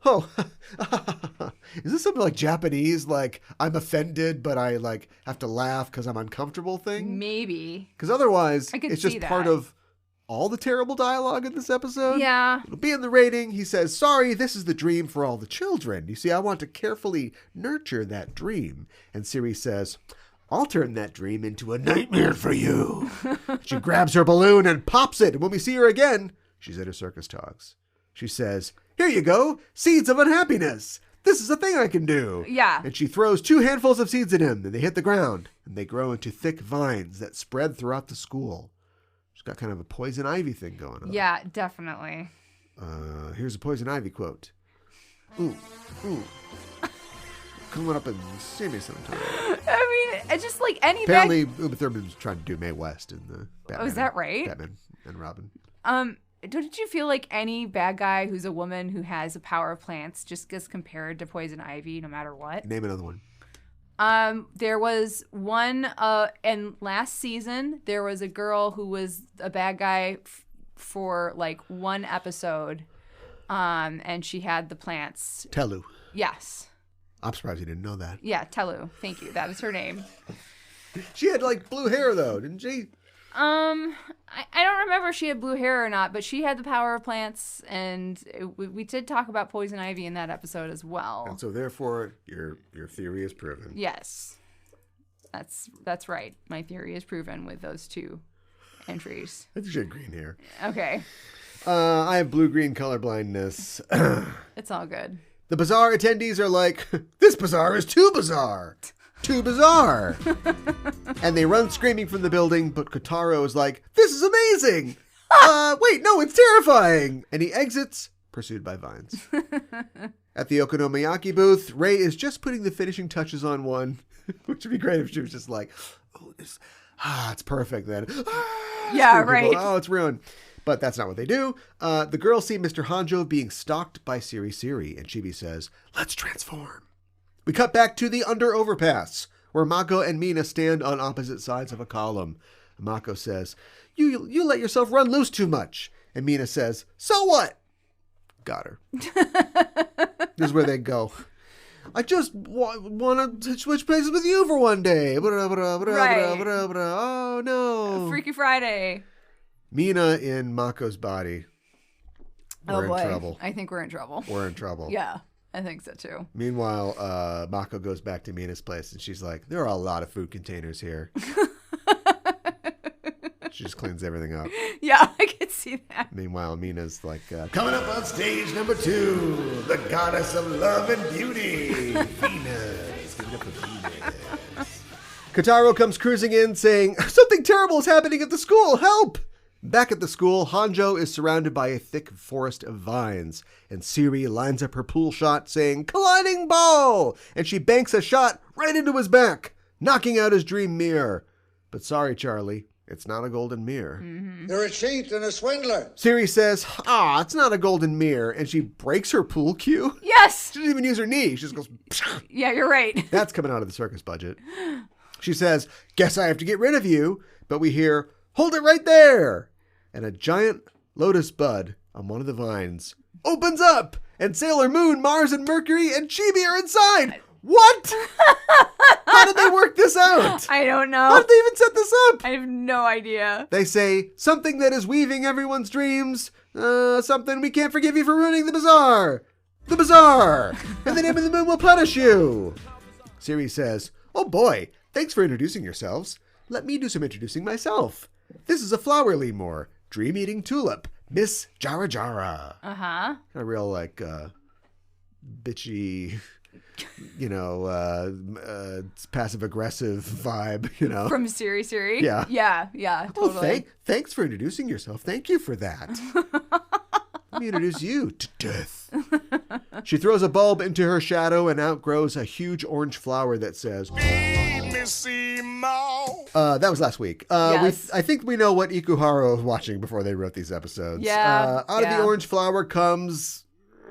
Oh, is this something like Japanese? Like, I'm offended, but I like have to laugh because I'm uncomfortable thing?" Maybe. Because otherwise, I could it's see just that. part of all the terrible dialogue in this episode. Yeah. It'll be in the rating. He says, "Sorry, this is the dream for all the children. You see, I want to carefully nurture that dream." And Siri says, "I'll turn that dream into a nightmare for you." She grabs her balloon and pops it. And when we see her again, she's at her circus togs. She says, "Here you go, seeds of unhappiness. This is a thing I can do." Yeah. And she throws 2 handfuls of seeds at him, and they hit the ground, and they grow into thick vines that spread throughout the school. She's got kind of a poison ivy thing going on. Yeah, definitely. Here's a poison ivy quote. "Ooh, coming up and see me sometime." I mean, it's just like any Apparently, Uma Thurman's trying to do Mae West in the Batman. Oh, is that right? Batman and Robin. Don't you feel like any bad guy who's a woman who has the power of plants just gets compared to poison ivy no matter what? Name another one. There was one, and last season, there was a girl who was a bad guy for like one episode, and she had the plants. Telu. Yes. I'm surprised you didn't know that. Yeah, Telu. Thank you. That was her name. She had like blue hair though, didn't she? I don't remember if she had blue hair or not, but she had the power of plants, and we did talk about poison ivy in that episode as well. And so therefore, your theory is proven. Yes, that's right. My theory is proven with those 2 entries. I think she had green hair. Okay. I have blue-green color blindness. It's all good. The bazaar attendees are like, "This bazaar is too bizarre. Too bizarre." And they run screaming from the building, but Kotaro is like, "This is amazing. Wait, no, it's terrifying." And he exits, pursued by vines. At the okonomiyaki booth, Rei is just putting the finishing touches on one, which would be great if she was just like, "Oh, it's perfect then." Yeah, right. People, "Oh, it's ruined." But that's not what they do. The girls see Mr. Hanjo being stalked by Siri, and Chibi says, "Let's transform." We cut back to the underoverpass, where Mako and Mina stand on opposite sides of a column. Mako says, You let yourself run loose too much." And Mina says, "So what?" Got her. This is where they go. "I just want to switch places with you for one day." Right. Oh, no. Freaky Friday. Mina in Mako's body. We're boy. in trouble. I think we're in trouble. We're in trouble. Yeah, I think so too. Meanwhile, Mako goes back to Mina's place, and she's like, "There are a lot of food containers here." She just cleans everything up. Yeah, I can see that. Meanwhile, Mina's like, "Coming up on stage number 2, the goddess of love and beauty, Venus." Give it up for Venus. Kotaro comes cruising in saying, "Something terrible is happening at the school. Help!" Back at the school, Hanjo is surrounded by a thick forest of vines, and Siri lines up her pool shot saying, "Colliding ball!" And she banks a shot right into his back, knocking out his dream mirror. But sorry, Charlie, it's not a golden mirror. Mm-hmm. You're a cheat and a swindler. Siri says, "It's not a golden mirror," and she breaks her pool cue. Yes! She doesn't even use her knee. She just goes, Psha. Yeah, you're right. That's coming out of the circus budget. She says, "Guess I have to get rid of you." But we hear, "Hold it right there." And a giant lotus bud on one of the vines opens up, and Sailor Moon, Mars, and Mercury and Chibi are inside. What? How did they work this out? I don't know. How did they even set this up? I have no idea. They say, "Something that is weaving everyone's dreams. Something we can't forgive you for ruining the bazaar. The bazaar. And the name of the moon will punish you." Siri says, "Oh boy, thanks for introducing yourselves. Let me do some introducing myself. This is a flower lemur, dream-eating tulip, Miss Jara Jara." Uh-huh. A real, like, bitchy, passive-aggressive vibe, From Siri. Yeah. Yeah, totally. Oh, thanks for introducing yourself. Thank you for that. Let me introduce you to death. She throws a bulb into her shadow and outgrows a huge orange flower that says, Feed me, sea mouse. That was last week. Yes. I think we know what Ikuhara was watching before they wrote these episodes. Yeah. Out of the orange flower comes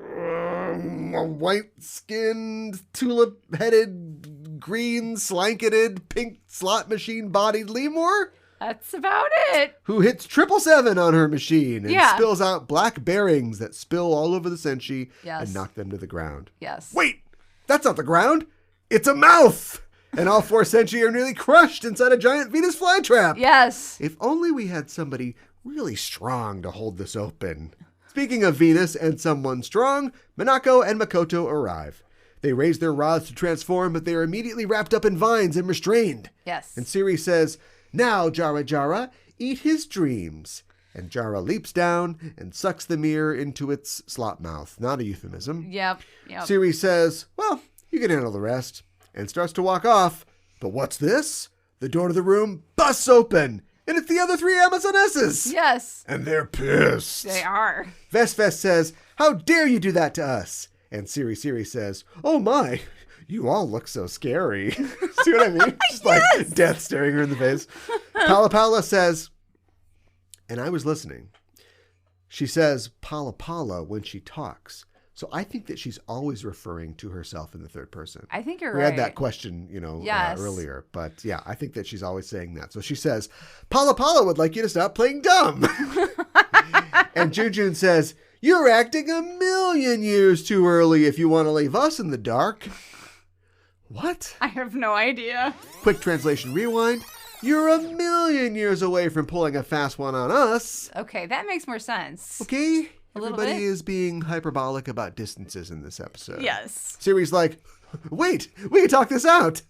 a white-skinned, tulip-headed, green, slanketed, pink slot machine-bodied lemur. That's about it. Who hits 777 on her machine and spills out black bearings that spill all over the senshi and knock them to the ground. Yes. Wait, that's not the ground. It's a mouth. And all 4 senshi are nearly crushed inside a giant Venus flytrap. Yes. If only we had somebody really strong to hold this open. Speaking of Venus and someone strong, Minako and Makoto arrive. They raise their rods to transform, but they are immediately wrapped up in vines and restrained. Yes. And Siri says, "Now, Jara Jara, eat his dreams." And Jara leaps down and sucks the mirror into its slot mouth. Not a euphemism. Yep. Siri says, "Well, you can handle the rest," and starts to walk off. But what's this? The door to the room busts open, and it's the other 3 Amazonesses. Yes. And they're pissed. They are. Vest says, "How dare you do that to us?" And Siri says, "Oh my, you all look so scary." See what I mean? Just like death staring her in the face. Pala says, and I was listening. She says Pala when she talks. So I think that she's always referring to herself in the third person. I think you're right. We had that question, earlier. But yeah, I think that she's always saying that. So she says, Pala would like you to stop playing dumb. And Junjun says, "You're acting 1,000,000 years too early if you want to leave us in the dark." What? I have no idea. Quick translation rewind. You're 1,000,000 years away from pulling a fast one on us. Okay, that makes more sense. Okay? Everybody is being hyperbolic about distances in this episode. Yes. Siri's like, "Wait, we can talk this out."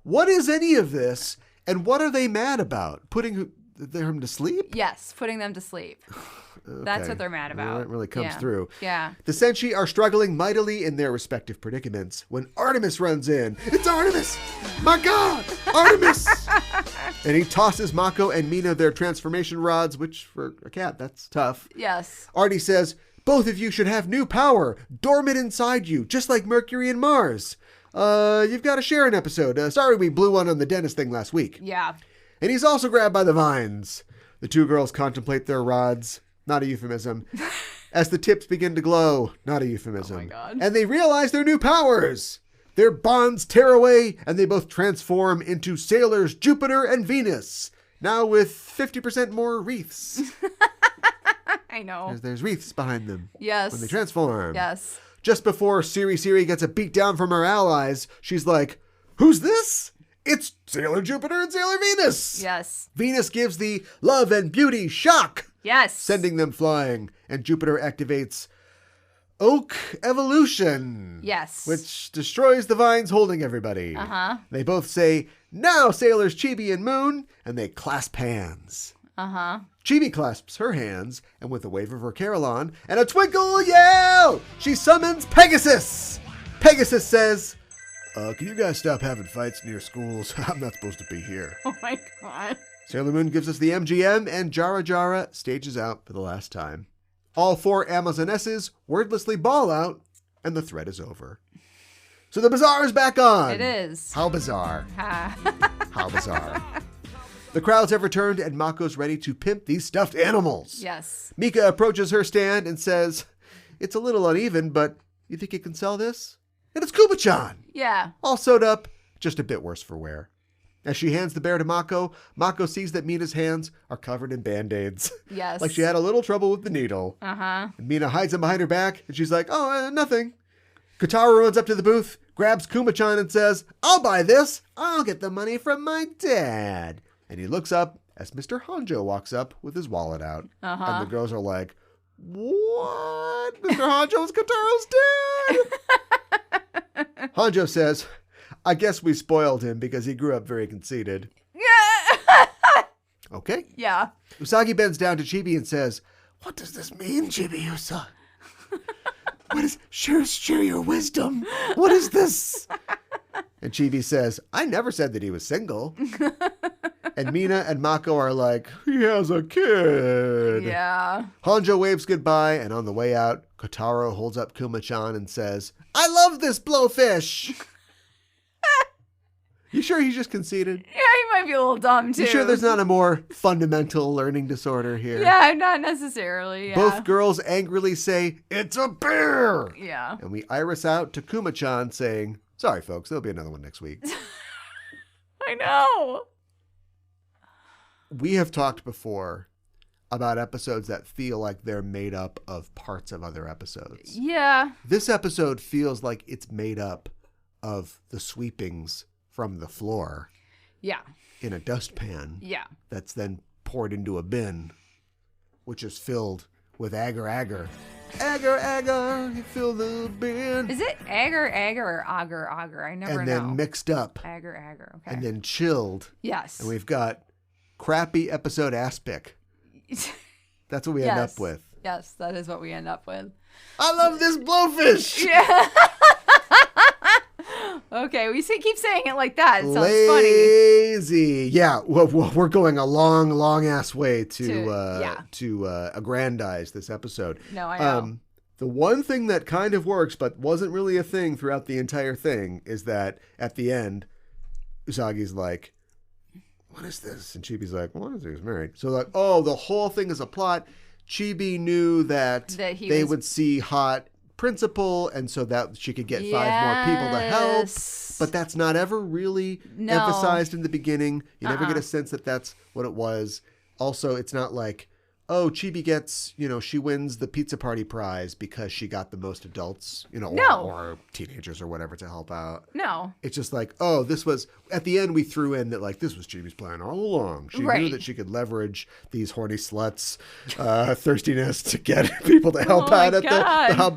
What is any of this, and what are they mad about? Putting them to sleep? Yes, putting them to sleep. Okay. That's what they're mad about. Well, that really comes through. Yeah. The senshi are struggling mightily in their respective predicaments when Artemis runs in. It's Artemis! My God! Artemis! And he tosses Mako and Mina their transformation rods, which for a cat, that's tough. Yes. Artie says, "Both of you should have new power, dormant inside you, just like Mercury and Mars. You've got to share an episode. Sorry we blew one on the dentist thing last week." Yeah. And he's also grabbed by the vines. The 2 girls contemplate their rods. Not a euphemism. As the tips begin to glow. Not a euphemism. Oh my God. And they realize their new powers. Their bonds tear away, and they both transform into sailors Jupiter and Venus. Now with 50% more wreaths. I know. There's wreaths behind them. Yes. When they transform. Yes. Just before Siri gets a beat down from her allies, she's like, "Who's this? It's Sailor Jupiter and Sailor Venus." Yes. Venus gives the love and beauty shock. Yes. Sending them flying. And Jupiter activates Oak Evolution. Yes. Which destroys the vines holding everybody. Uh-huh. They both say, "Now, Sailors Chibi and Moon," and they clasp hands. Uh-huh. Chibi clasps her hands, and with a wave of her Carillon and a twinkle yell, she summons Pegasus. Pegasus says, "Can you guys stop having fights near schools? I'm not supposed to be here." Oh my God. Sailor Moon gives us the MGM, and Jara stages out for the last time. All 4 Amazonesses wordlessly bawl out, and the thread is over. So the bazaar is back on. It is. How bizarre. How bizarre. The crowds have returned, and Mako's ready to pimp these stuffed animals. Yes. Mika approaches her stand and says, "It's a little uneven, but you think you can sell this?" And it's Kuma-chan. Yeah. All sewed up, just a bit worse for wear. As she hands the bear to Mako, Mako sees that Mina's hands are covered in Band-Aids. Yes. Like she had a little trouble with the needle. Uh-huh. And Mina hides them behind her back, and she's like, "Oh, nothing." Kotaro runs up to the booth, grabs Kuma-chan, and says, "I'll buy this. I'll get the money from my dad." And he looks up as Mr. Honjo walks up with his wallet out. Uh-huh. And the girls are like, "What? Mr. Honjo's Kotaro's dad?" Honjo says, "I guess we spoiled him because he grew up very conceited." Yeah. Okay. Yeah. Usagi bends down to Chibi and says, "What does this mean, Chibi-Usa? What is, share your wisdom. What is this?" And Chibi says, "I never said that he was single." And Mina and Mako are like, "He has a kid." Yeah. Honjo waves goodbye, and on the way out, Kotaro holds up Kuma-chan and says, "I love this BLOWFISH." You sure he just conceded? Yeah, he might be a little dumb, too. You sure there's not a more fundamental learning disorder here? Yeah, not necessarily, yeah. Both girls angrily say, "It's a bear!" Yeah. And we iris out to Kuma-chan saying, "Sorry, folks, there'll be another one next week." I know. We have talked before about episodes that feel like they're made up of parts of other episodes. Yeah. This episode feels like it's made up of the sweepings from the floor. Yeah. In a dustpan. Yeah. That's then poured into a bin, which is filled with agar. Agar, you fill the bin. Is it agar or agar? I never know. And then mixed up. Agar, okay. And then chilled. Yes. And we've got crappy episode aspic. That's what we end up with. Yes, that is what we end up with. I love this blowfish. Yeah. Okay, we keep saying it like that. It sounds Lazy. Yeah, well, we're going a long ass way to aggrandize this episode. No, I know. The one thing that kind of works, but wasn't really a thing throughout the entire thing, is that at the end, Usagi's like, "What is this?" And Chibi's like, "Well, he was married." So like, oh, the whole thing is a plot. Chibi knew that they would see hot principal, and so that she could get 5 more people to help. But that's not ever really emphasized in the beginning. You never get a sense that that's what it was. Also, it's not like, oh, Chibi gets, she wins the pizza party prize because she got the most adults, or teenagers or whatever to help out. No. It's just like, oh, this was, at the end we threw in that like, this was Chibi's plan all along. She knew that she could leverage these horny sluts' thirstiness to get people to help out at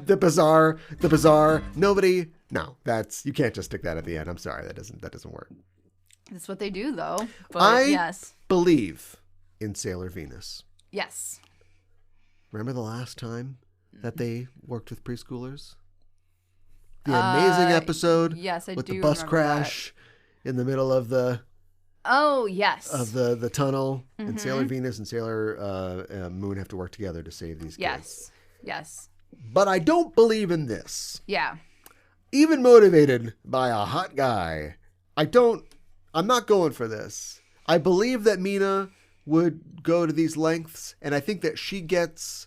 the bazaar. Nobody, no, you can't just stick that at the end. I'm sorry, that doesn't work. That's what they do though. But I believe in Sailor Venus. Yes. Remember the last time that they worked with preschoolers? The amazing episode with the bus crash in the middle of the the tunnel, and Sailor Venus and Sailor Moon have to work together to save these kids. Yes. But I don't believe in this. Yeah. Even motivated by a hot guy, I'm not going for this. I believe that Mina would go to these lengths, and I think that she gets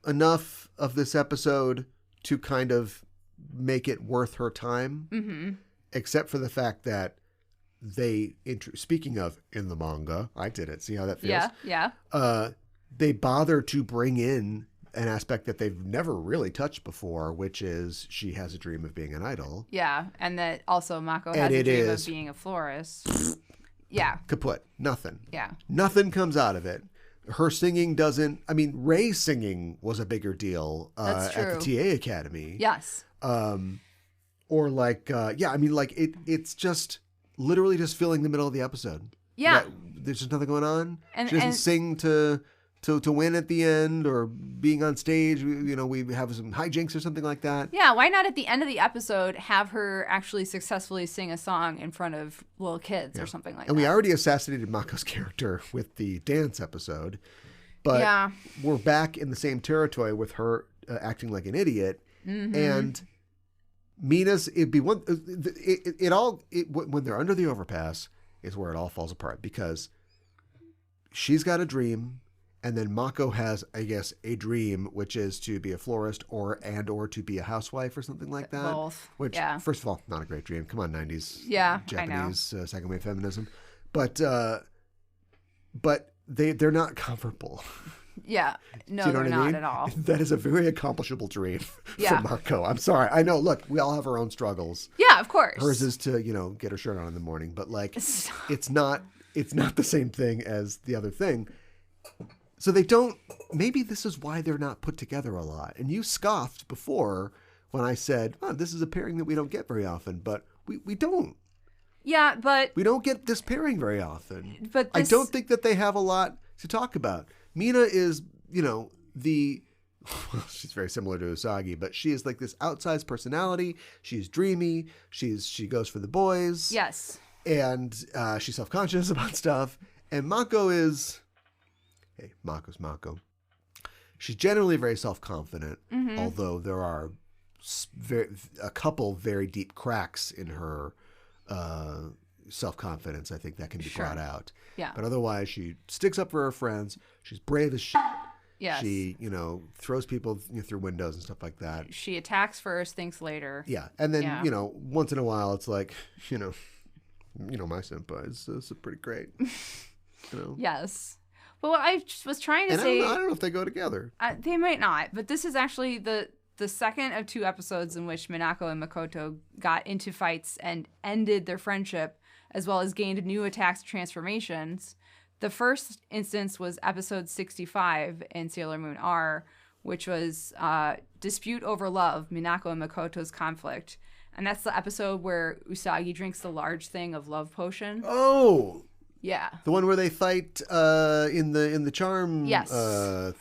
enough of this episode to kind of make it worth her time, except for the fact that speaking of in the manga, I did it. See how that feels? Yeah. They bother to bring in an aspect that they've never really touched before, which is she has a dream of being an idol. Yeah, and that also Mako has a dream of being a florist. Yeah. Kaput. Nothing. Yeah. Nothing comes out of it. Her singing doesn't... I mean, Ray's singing was a bigger deal at the TA Academy. Yes. Or like... it's just literally just filling the middle of the episode. Yeah. There's just nothing going on. She doesn't sing to win at the end, or being on stage, we have some hijinks or something like that. Yeah, why not at the end of the episode have her actually successfully sing a song in front of little kids or something like that? And we already assassinated Mako's character with the dance episode, but we're back in the same territory with her acting like an idiot. And Mina's, when they're under the overpass is where it all falls apart, because she's got a dream. And then Mako has, I guess, a dream, which is to be a florist or to be a housewife or something like that. Both. Which, first of all, not a great dream. Come on, 90s Japanese second wave feminism. But they're not comparable. Yeah. No, Do you know they're what I mean? Not at all. That is a very accomplishable dream for Mako. I'm sorry. I know. Look, we all have our own struggles. Yeah, of course. Hers is to, get her shirt on in the morning. But it's not the same thing as the other thing. So maybe this is why they're not put together a lot. And you scoffed before when I said, oh, this is a pairing that we don't get very often, but we don't. Yeah, but... We don't get this pairing very often. But I don't think that they have a lot to talk about. Mina is, she's very similar to Usagi, but she is like this outsized personality. She's dreamy. She goes for the boys. Yes. And she's self-conscious about stuff. And Mako is... Hey, Mako's Mako. She's generally very self-confident, although there are a couple very deep cracks in her self-confidence, I think that can be Sure. brought out. Yeah. But otherwise, she sticks up for her friends. She's brave as shit. Yes. She, throws people through windows and stuff like that. She attacks first, thinks later. Yeah. And then, Yeah. once in a while, it's like, my senpai is pretty great. Yes. Well, I was trying to say... I don't know if they go together. They might not, but this is actually the second of 2 episodes in which Minako and Makoto got into fights and ended their friendship, as well as gained new attacks and transformations. The first instance was episode 65 in Sailor Moon R, which was Dispute Over Love, Minako and Makoto's conflict. And that's the episode where Usagi drinks the large thing of love potion. Oh! Yeah. The one where they fight in the charm Yes.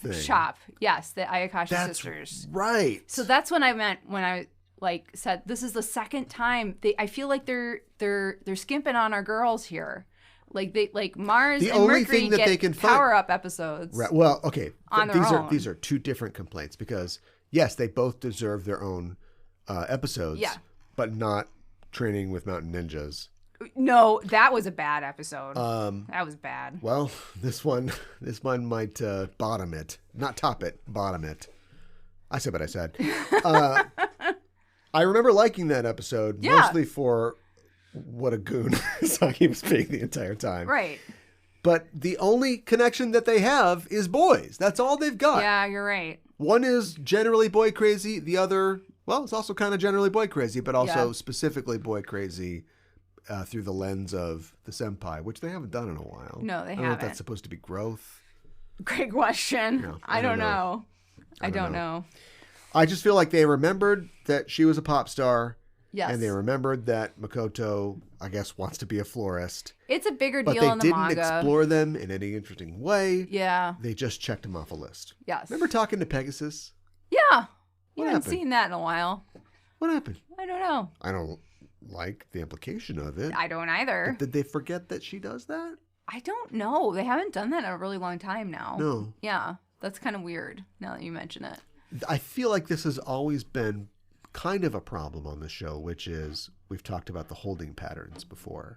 thing. Shop. Yes, the Ayakashi That's sisters. right. So that's what I meant when I said this is the second time I feel like they're skimping on our girls here. Like Mars The and only Mercury thing that get they can find- power up episodes. Right. Well, okay. On their own. These are 2 different complaints because yes, they both deserve their own episodes. Yeah. But not Training with Mountain Ninjas. No, that was a bad episode. That was bad. Well, this one might bottom it, not top it, bottom it. I said what I said. I remember liking that episode mostly for what a goon Saki was being the entire time. Right. But the only connection that they have is boys. That's all they've got. Yeah, you're right. One is generally boy crazy. The other, well, it's also kind of generally boy crazy, but also specifically boy crazy through the lens of the senpai, which they haven't done in a while. No, they I don't know if haven't. that's supposed to be growth. Great question. No, I don't know. I don't know. know. I just feel like they remembered that she was a pop star. Yes. And they remembered that Makoto, I guess, wants to be a florist. It's a bigger But deal they in the didn't manga. explore them in any interesting way. Yeah. They just checked them off a list. Yes. Remember talking to Pegasus? Yeah. You What haven't happened? seen that in a while. What happened? I don't know. I don't like the implication of it. I don't either. But did they forget that she does that? I don't know. They haven't done that in a really long time now. No. Yeah. That's kind of weird now that you mention it. I feel like this has always been kind of a problem on the show, which is we've talked about the holding patterns before,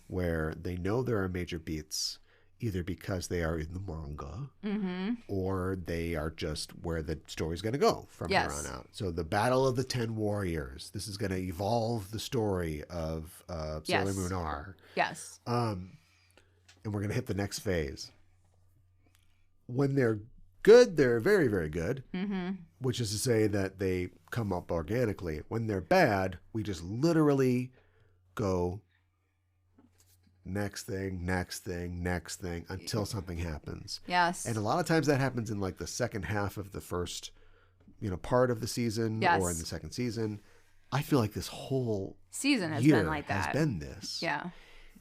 where they know there are major beats either because they are in the manga or they are just where the story's going to go from here on out. So the Battle of the 10 Warriors, this is going to evolve the story of Sailor Moon R. Yes. And we're going to hit the next phase. When they're good, they're very, very good, which is to say that they come up organically. When they're bad, we just literally go next thing, next thing, next thing until something happens. Yes. And a lot of times that happens in like the second half of the first, part of the season or in the second season. I feel like this whole season has year been like that. has been this. Yeah.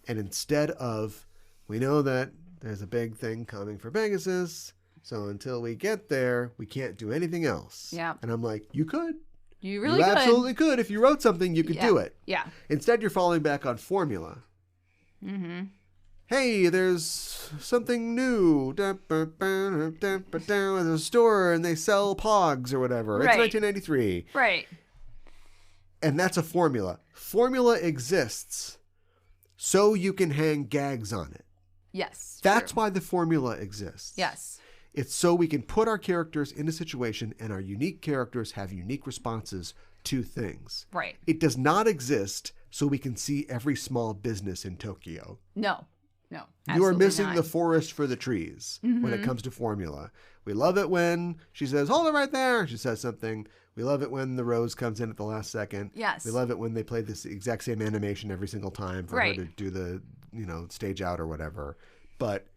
And instead of, we know that there's a big thing coming for Pegasus, so until we get there, we can't do anything else. Yeah. And I'm like, you could. You really You could. absolutely could. If you wrote something, you could do it. Yeah. Instead, you're falling back on formula. Hey, there's something new. There's a store and they sell Pogs or whatever. Right. It's 1993. Right. And that's a formula. Formula exists so you can hang gags on it. Yes. That's true. why the formula exists. Yes. It's so we can put our characters in a situation and our unique characters have unique responses to things. Right. It does not exist so we can see every small business in Tokyo. No. No. You are absolutely missing not. the forest for the trees when it comes to formula. We love it when she says, hold it right there. She says something. We love it when the rose comes in at the last second. Yes. We love it when they play this exact same animation every single time for her to do the, stage out or whatever. But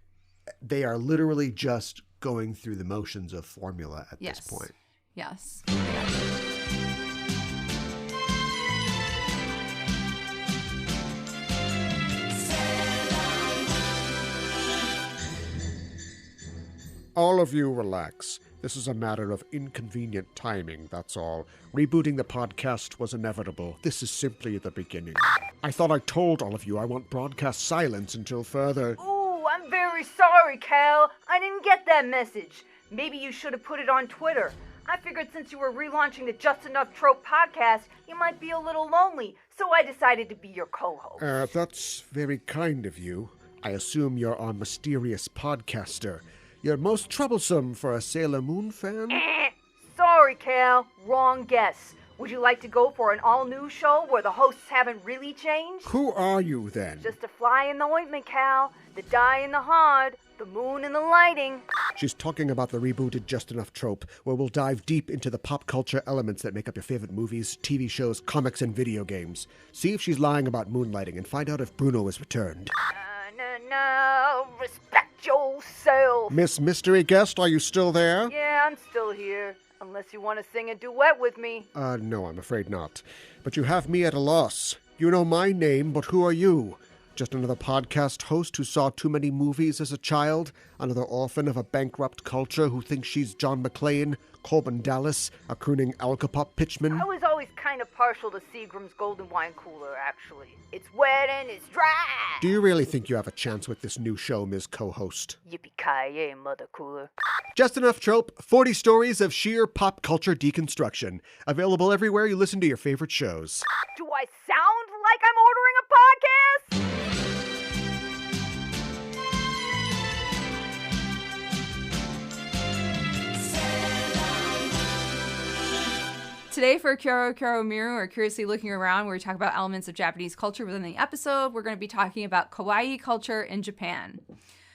they are literally just going through the motions of formula at this point. Yes. All of you relax. This is a matter of inconvenient timing, that's all. Rebooting the podcast was inevitable. This is simply the beginning. I thought I told all of you I want broadcast silence until further... Ooh, I'm very sorry, Cal. I didn't get that message. Maybe you should have put it on Twitter. I figured since you were relaunching the Just Enough Trope podcast, you might be a little lonely, so I decided to be your co-host. That's very kind of you. I assume you're our mysterious podcaster. You're most troublesome for a Sailor Moon fan? Sorry, Cal. Wrong guess. Would you like to go for an all-new show where the hosts haven't really changed? Who are you, then? Just a fly in the ointment, Cal. The dye in the hard. The moon and the lighting. She's talking about the rebooted Just Enough Trope, where we'll dive deep into the pop culture elements that make up your favorite movies, TV shows, comics, and video games. See if she's lying about moonlighting and find out if Bruno has returned. No, respect yourself. Miss Mystery Guest, are you still there? Yeah, I'm still here. Unless you want to sing a duet with me. No, I'm afraid not. But you have me at a loss. You know my name, but who are you? Just another podcast host who saw too many movies as a child? Another orphan of a bankrupt culture who thinks she's John McClane, Corbin Dallas, a crooning Alcopop pitchman? I was always kind of partial to Seagram's Golden Wine Cooler, actually. It's wet and it's dry. Do you really think you have a chance with this new show, Ms. Co-host? Yippee-ki-yay, Mother Cooler. Just Enough Trope, 40 stories of sheer pop culture deconstruction. Available everywhere you listen to your favorite shows. Do I sound like I'm ordering a podcast? Today for Kyoro Kyoro Miru, or Curiously Looking Around, where we talk about elements of Japanese culture within the episode, we're going to be talking about kawaii culture in Japan.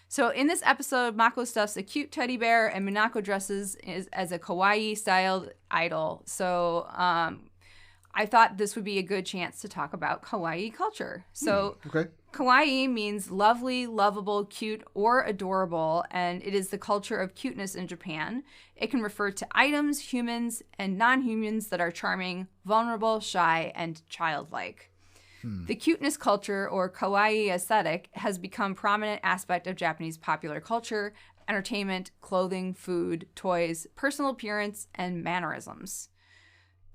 So in this episode, Mako stuffs a cute teddy bear and Minako dresses as a kawaii-styled idol. So I thought this would be a good chance to talk about kawaii culture. So Okay. Kawaii means lovely, lovable, cute, or adorable, and it is the culture of cuteness in Japan. It can refer to items, humans, and non-humans that are charming, vulnerable, shy, and childlike. The cuteness culture, or kawaii aesthetic, has become a prominent aspect of Japanese popular culture, entertainment, clothing, food, toys, personal appearance, and mannerisms.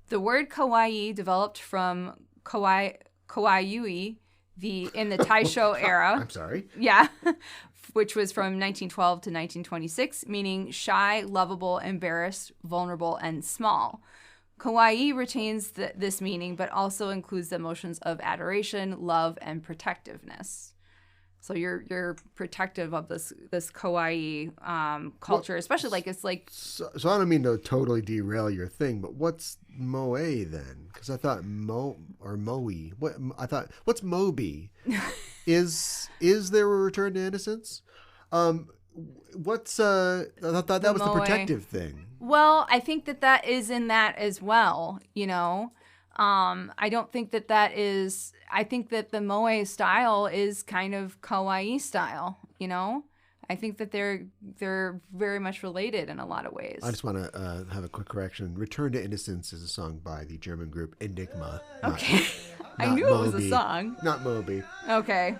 The word kawaii developed from kawaii in the Taisho era. I'm sorry. Yeah. Which was from 1912 to 1926, meaning shy, lovable, embarrassed, vulnerable, and small. Kawaii retains this meaning, but also includes the emotions of adoration, love, and protectiveness. So you're protective of this kawaii culture, especially like it's like. So I don't mean to totally derail your thing, but what's moe then? Because I thought moe. What's mobi? is there a return to innocence? I thought that was the protective thing. Well, I think that is in that as well. You know. I don't think that is. I think that the moe style is kind of kawaii style. You know, I think that they're very much related in a lot of ways. I just want to have a quick correction. "Return to Innocence" is a song by the German group Enigma. Okay, I knew Moby. it was a song. Not Moby. Okay.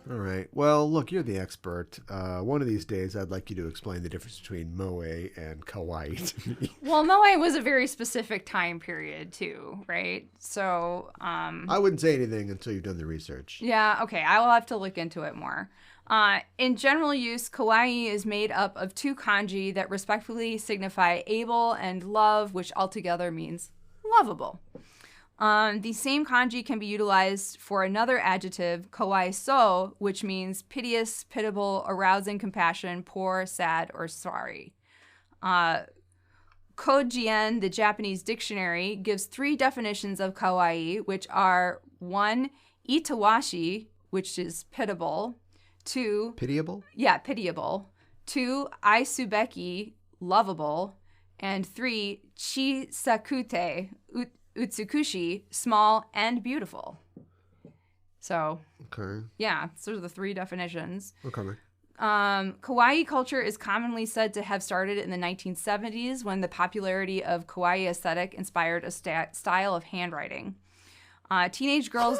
All right. Well, look, you're the expert. One of these days, I'd like you to explain the difference between moe and kawaii to me. Well, moe was a very specific time period too, right? So, I wouldn't say anything until you've done the research. Yeah, okay. I will have to look into it more. In general use, kawaii is made up of two kanji that respectively signify able and love, which altogether means lovable. The same kanji can be utilized for another adjective, kawaii so, which means piteous, pitiable, arousing compassion, poor, sad, or sorry. Kojien, the Japanese dictionary, gives 3 definitions of kawaii, which are 1, itawashi, which is pitiable. 2, Pitiable? Yeah, pitiable. 2, aisubeki, lovable. And 3, chisakute, utsukushi, small and beautiful. So, Okay. yeah, those are the 3 definitions. Okay. Kawaii culture is commonly said to have started in the 1970s when the popularity of kawaii aesthetic inspired a style of handwriting. Teenage girls...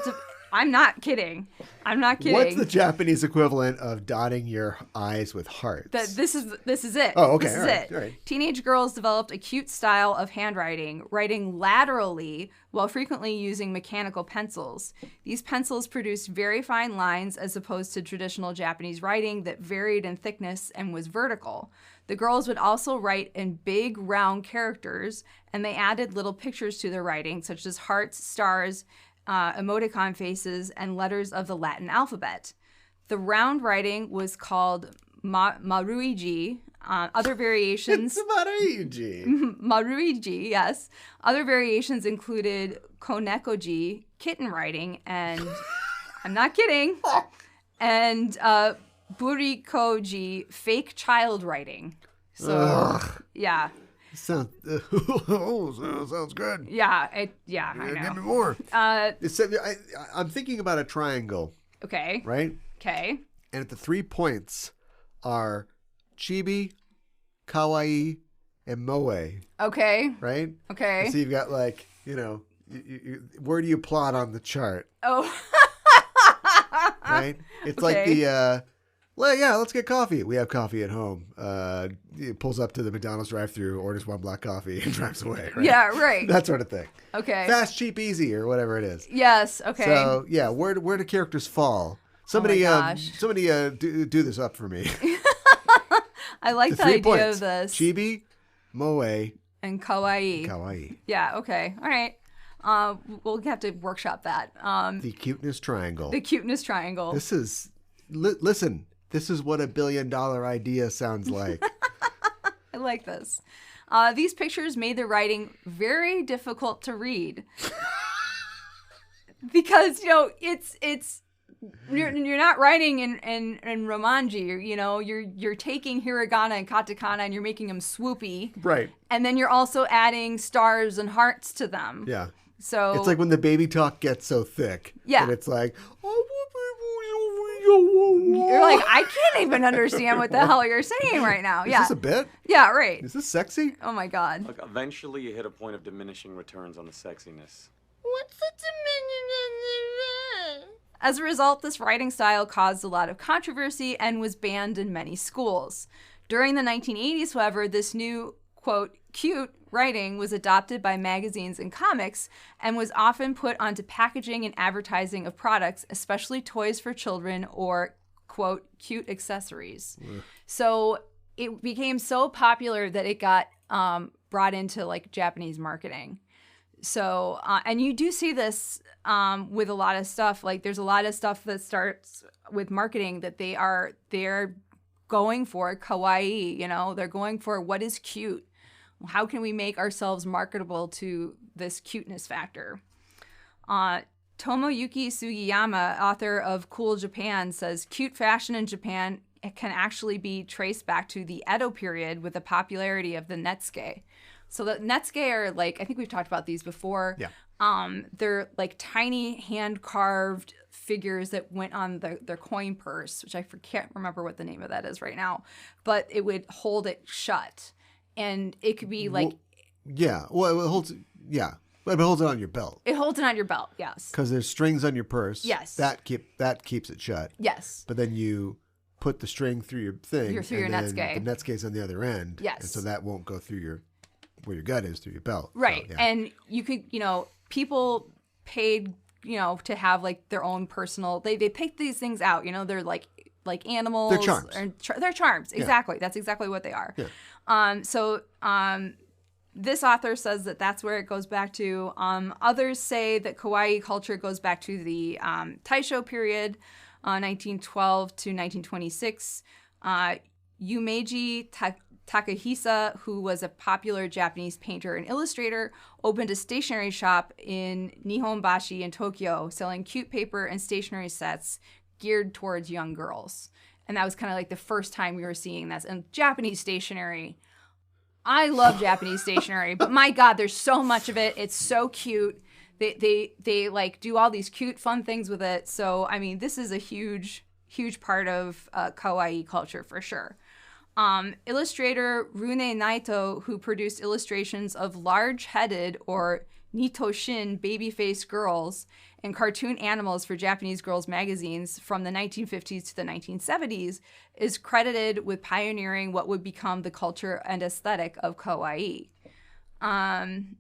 I'm not kidding. What's the Japanese equivalent of dotting your I's with hearts? This is it. Oh, okay. This is all right, it. all right. Teenage girls developed a cute style of handwriting, writing laterally while frequently using mechanical pencils. These pencils produced very fine lines as opposed to traditional Japanese writing that varied in thickness and was vertical. The girls would also write in big, round characters, and they added little pictures to their writing, such as hearts, stars, emoticon faces, and letters of the Latin alphabet. The round writing was called Maroigi. Other variations... It's Maroigi. Maroigi, yes. Other variations included Konekoji, kitten writing, and... I'm not kidding. And Burikoji, fake child writing. So, yeah. Sounds good. Yeah, I know. Give me more. I'm thinking about a triangle. Okay. Right? Okay. And at the 3 points are chibi, kawaii, and moe. Okay. Right? Okay. So you've got where do you plot on the chart? Oh. Right? It's like the, let's get coffee. We have coffee at home. He pulls up to the McDonald's drive-thru, orders 1 black coffee, and drives away. Right? Yeah, right. That sort of thing. Okay. Fast, cheap, easy, or whatever it is. Yes. Okay. So yeah, where do characters fall? Somebody, do this up for me. I like the idea of this. Chibi, moe, and kawaii. Kawaii. Yeah. Okay. All right. We'll have to workshop that. The cuteness triangle. The cuteness triangle. This is listen. This is what $1 billion idea sounds like. I like this. These pictures made the writing very difficult to read because it's you're not writing in romanji. You're taking hiragana and katakana and you're making them swoopy, right? And then you're also adding stars and hearts to them. Yeah. So it's like when the baby talk gets so thick. Yeah. And it's like, you're like, I can't even understand what the hell you're saying right now. Is this a bit? Yeah, right. Is this sexy? Oh my God. Look, eventually you hit a point of diminishing returns on the sexiness. What's the diminishing? As a result, this writing style caused a lot of controversy and was banned in many schools. During the 1980s, however, this new, quote, cute writing was adopted by magazines and comics and was often put onto packaging and advertising of products, especially toys for children or, quote, cute accessories. So it became so popular that it got brought into like Japanese marketing. So, and you do see this with a lot of stuff. Like there's a lot of stuff that starts with marketing that they're going for kawaii, they're going for what is cute. How can we make ourselves marketable to this cuteness factor? Tomoyuki Sugiyama, author of Cool Japan, says cute fashion in Japan can actually be traced back to the Edo period with the popularity of the netsuke. So the netsuke are like, I think we've talked about these before. Yeah. They're like tiny hand-carved figures that went on their coin purse, which I can't remember what the name of that is right now, but it would hold it shut. And it could be like... Well, it holds... Yeah. But it holds it on your belt. It holds it on your belt, yes. Because there's strings on your purse. Yes. That keeps it shut. Yes. But then you put the string through your thing. Through your netsuke. The netsuke's on the other end. Yes. And so that won't go through where your gut is, through your belt. Right. So, yeah. And you could, people paid, to have like their own personal... They picked these things out, they're like animals. They're charms. They're charms, exactly. Yeah. That's exactly what they are. Yeah. This author says that that's where it goes back to. Others say that kawaii culture goes back to the Taisho period, 1912 to 1926. Yumeji Takahisa, who was a popular Japanese painter and illustrator, opened a stationery shop in Nihonbashi in Tokyo, selling cute paper and stationery sets geared towards young girls. And that was kind of like the first time we were seeing this. And Japanese stationery, I love Japanese stationery, but my God, there's so much of it. It's so cute. They like do all these cute, fun things with it. So, I mean, this is a huge, huge part of kawaii culture for sure. Illustrator Rune Naito, who produced illustrations of large-headed or nitoshin baby-faced girls and cartoon animals for Japanese girls' magazines from the 1950s to the 1970s, is credited with pioneering what would become the culture and aesthetic of kawaii. In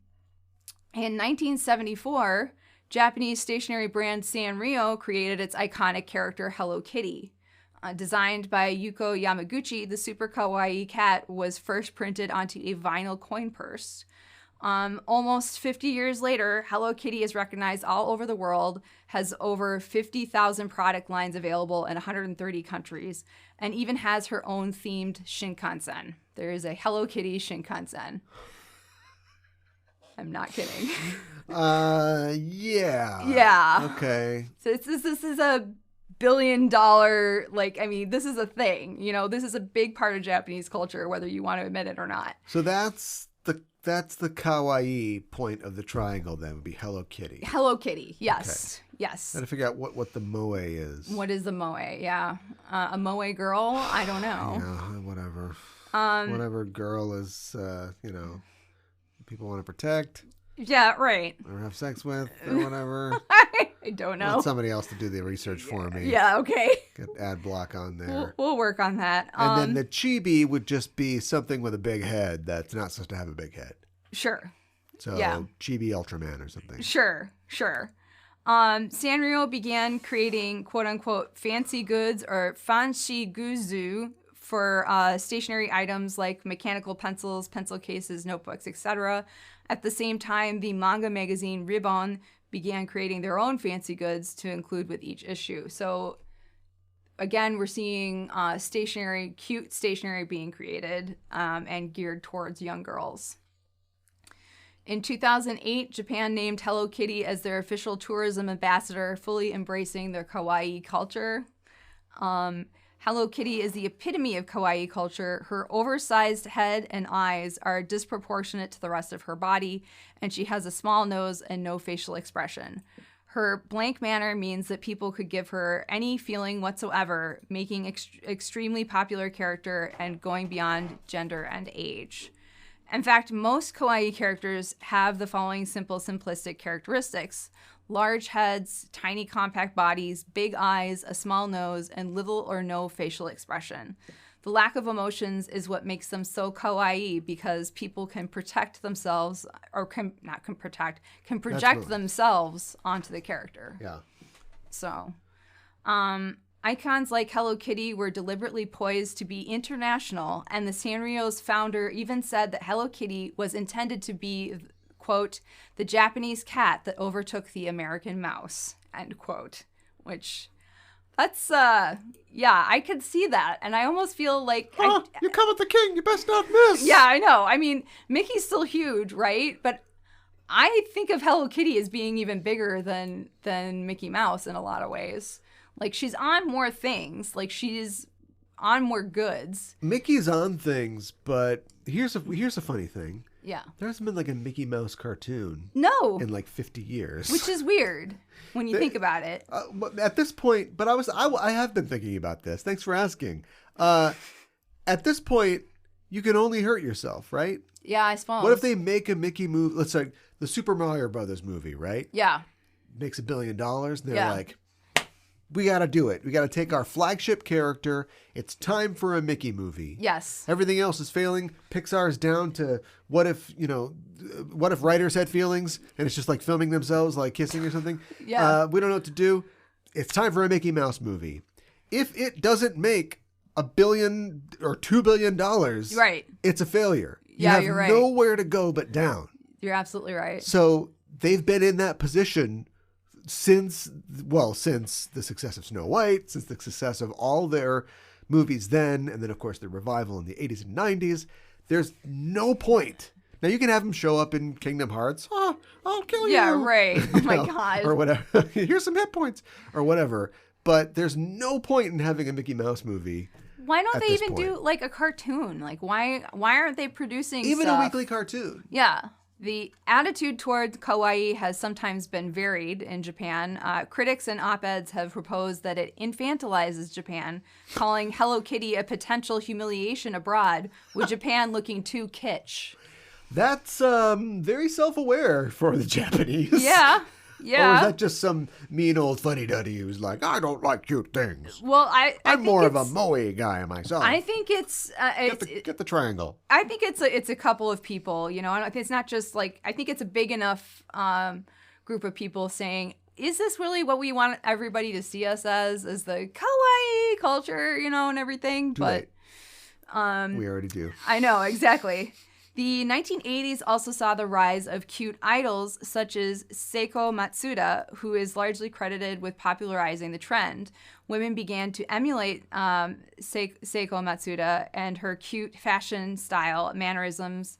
1974, Japanese stationery brand Sanrio created its iconic character Hello Kitty. Designed by Yuko Yamaguchi, the super kawaii cat was first printed onto a vinyl coin purse. Almost 50 years later, Hello Kitty is recognized all over the world, has over 50,000 product lines available in 130 countries, and even has her own themed Shinkansen. There is a Hello Kitty Shinkansen. I'm not kidding. Yeah. Yeah. Okay. So this is a billion-dollar, this is a thing. This is a big part of Japanese culture, whether you want to admit it or not. So that's the kawaii point of the triangle then, would be Hello Kitty. Hello Kitty, yes. Okay. Yes. Gotta figure out what the moe is. What is the moe? Yeah. A moe girl? I don't know. Yeah, whatever. Whatever girl is, people want to protect. Yeah, right. Or have sex with, or whatever. I don't know. Want somebody else to do the research for me. Yeah, okay. Get ad block on there. We'll work on that. And then the chibi would just be something with a big head that's not supposed to have a big head. Sure. So yeah. Chibi Ultraman or something. Sure. Sanrio began creating quote-unquote fancy goods or fanshi guzu for stationary items like mechanical pencils, pencil cases, notebooks, etc. At the same time, the manga magazine Ribbon began creating their own fancy goods to include with each issue. So again, we're seeing cute stationery being created and geared towards young girls. In 2008, Japan named Hello Kitty as their official tourism ambassador, fully embracing their kawaii culture. Hello Kitty is the epitome of kawaii culture. Her oversized head and eyes are disproportionate to the rest of her body, and she has a small nose and no facial expression. Her blank manner means that people could give her any feeling whatsoever, making extremely popular character and going beyond gender and age. In fact, most kawaii characters have the following simple, simplistic characteristics: large heads, tiny compact bodies, big eyes, a small nose, and little or no facial expression. The lack of emotions is what makes them so kawaii, because people can protect themselves, or can project themselves onto the character. Yeah. So, icons like Hello Kitty were deliberately poised to be international, and the Sanrio's founder even said that Hello Kitty was intended to be, quote, the Japanese cat that overtook the American mouse, end quote. Which, that's, I could see that, and I almost feel like... you come with the king, you best not miss! Yeah, I know. I mean, Mickey's still huge, right? But I think of Hello Kitty as being even bigger than Mickey Mouse in a lot of ways. Like, she's on more things. Like, she's on more goods. Mickey's on things, but here's a funny thing. Yeah. There hasn't been like a Mickey Mouse cartoon. No. In like 50 years. Which is weird when you think about it. At this point, but I have been thinking about this. Thanks for asking. At this point, you can only hurt yourself, right? Yeah, I suppose. What if they make a Mickey movie? Let's say the Super Mario Brothers movie, right? Yeah. Makes $1 billion. And they're like, we got to do it. We got to take our flagship character. It's time for a Mickey movie. Yes. Everything else is failing. Pixar's down to what if writers had feelings and it's just like filming themselves like kissing or something. Yeah. We don't know what to do. It's time for a Mickey Mouse movie. If it doesn't make $1 billion or $2 billion, right, it's a failure. Yeah, you're right. Nowhere to go but down. You're absolutely right. So they've been in that position since the success of Snow White, since the success of all their movies then, and then of course the revival in the 80s and 90s. There's no point. Now you can have them show up in Kingdom Hearts. Oh, I'll kill you. Yeah, right. Oh my God. Or whatever. Here's some hit points or whatever. But there's no point in having a Mickey Mouse movie. Why don't they even do like a cartoon? Like why aren't they producing even stuff? A weekly cartoon? Yeah. The attitude toward kawaii has sometimes been varied in Japan. Critics and op-eds have proposed that it infantilizes Japan, calling Hello Kitty a potential humiliation abroad, with Japan looking too kitsch. That's very self-aware for the Japanese. Yeah. Yeah. Or is that just some mean old fuddy-duddy who's like, I don't like cute things? Well, I'm more of a moe guy myself. I think it's get the triangle. I think it's a couple of people. It's not just like, I think it's a big enough group of people saying, is this really what we want everybody to see us as the kawaii culture, and everything? But we already do. I know, exactly. The 1980s also saw the rise of cute idols such as Saeko Matsuda, who is largely credited with popularizing the trend. Women began to emulate Saeko Matsuda and her cute fashion style mannerisms,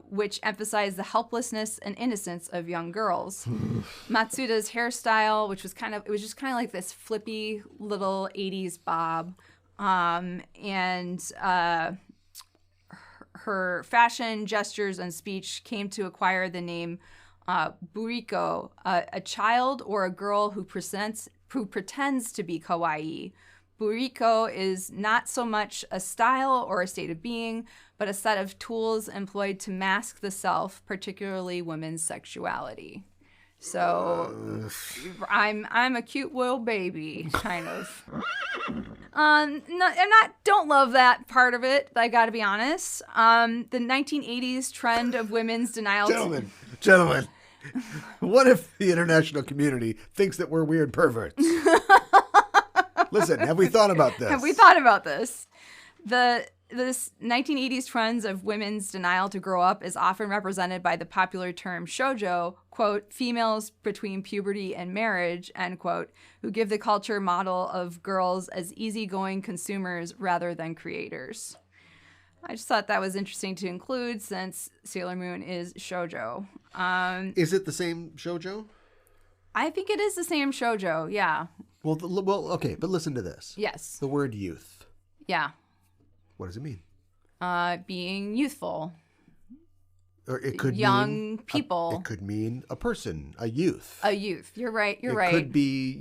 which emphasized the helplessness and innocence of young girls. Matsuda's hairstyle, which was just kind of like this flippy little 80s bob, and her fashion, gestures, and speech came to acquire the name buriko, a child or a girl who pretends to be kawaii. Buriko is not so much a style or a state of being, but a set of tools employed to mask the self, particularly women's sexuality. So I'm a cute little baby, kind of. Don't love that part of it. I got to be honest. The 1980s trend of women's denial. Gentlemen, what if the international community thinks that we're weird perverts? Listen, have we thought about this? This 1980s trends of women's denial to grow up is often represented by the popular term shoujo, quote, females between puberty and marriage, end quote, who give the culture model of girls as easygoing consumers rather than creators. I just thought that was interesting to include since Sailor Moon is shoujo. Is it the same shoujo? I think it is the same shoujo, yeah. Well, okay, but listen to this. Yes. The word youth. Yeah. What does it mean? Being youthful. Or it could young mean people. It could mean a person, a youth. A youth. You're right. It could be,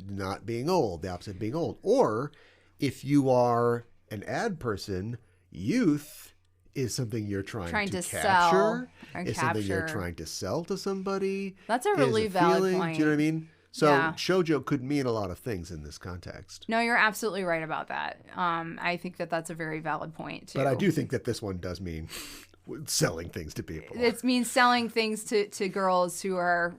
not being old, the opposite of being old. Or if you are an ad person, youth is something you're trying to capture. It's something you're trying to sell to somebody. That's a really valid point. Do you know what I mean? So shoujo could mean a lot of things in this context. No, you're absolutely right about that. I think that that's a very valid point, too. But I do think that this one does mean selling things to people. It means selling things to girls who are,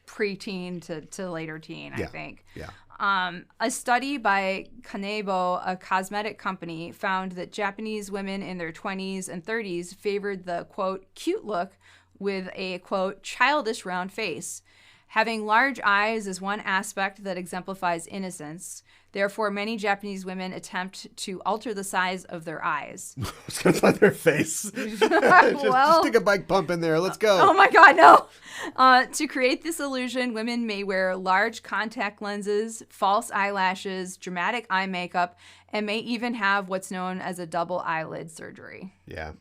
preteen to later teen, I think. Yeah. A study by Kanebo, a cosmetic company, found that Japanese women in their 20s and 30s favored the, quote, cute look with a, quote, childish round face. Having large eyes is one aspect that exemplifies innocence. Therefore, many Japanese women attempt to alter the size of their eyes. It's going to find their face. just stick a bike pump in there. Let's go. Oh my God, no. To create this illusion, women may wear large contact lenses, false eyelashes, dramatic eye makeup, and may even have what's known as a double eyelid surgery. Yeah.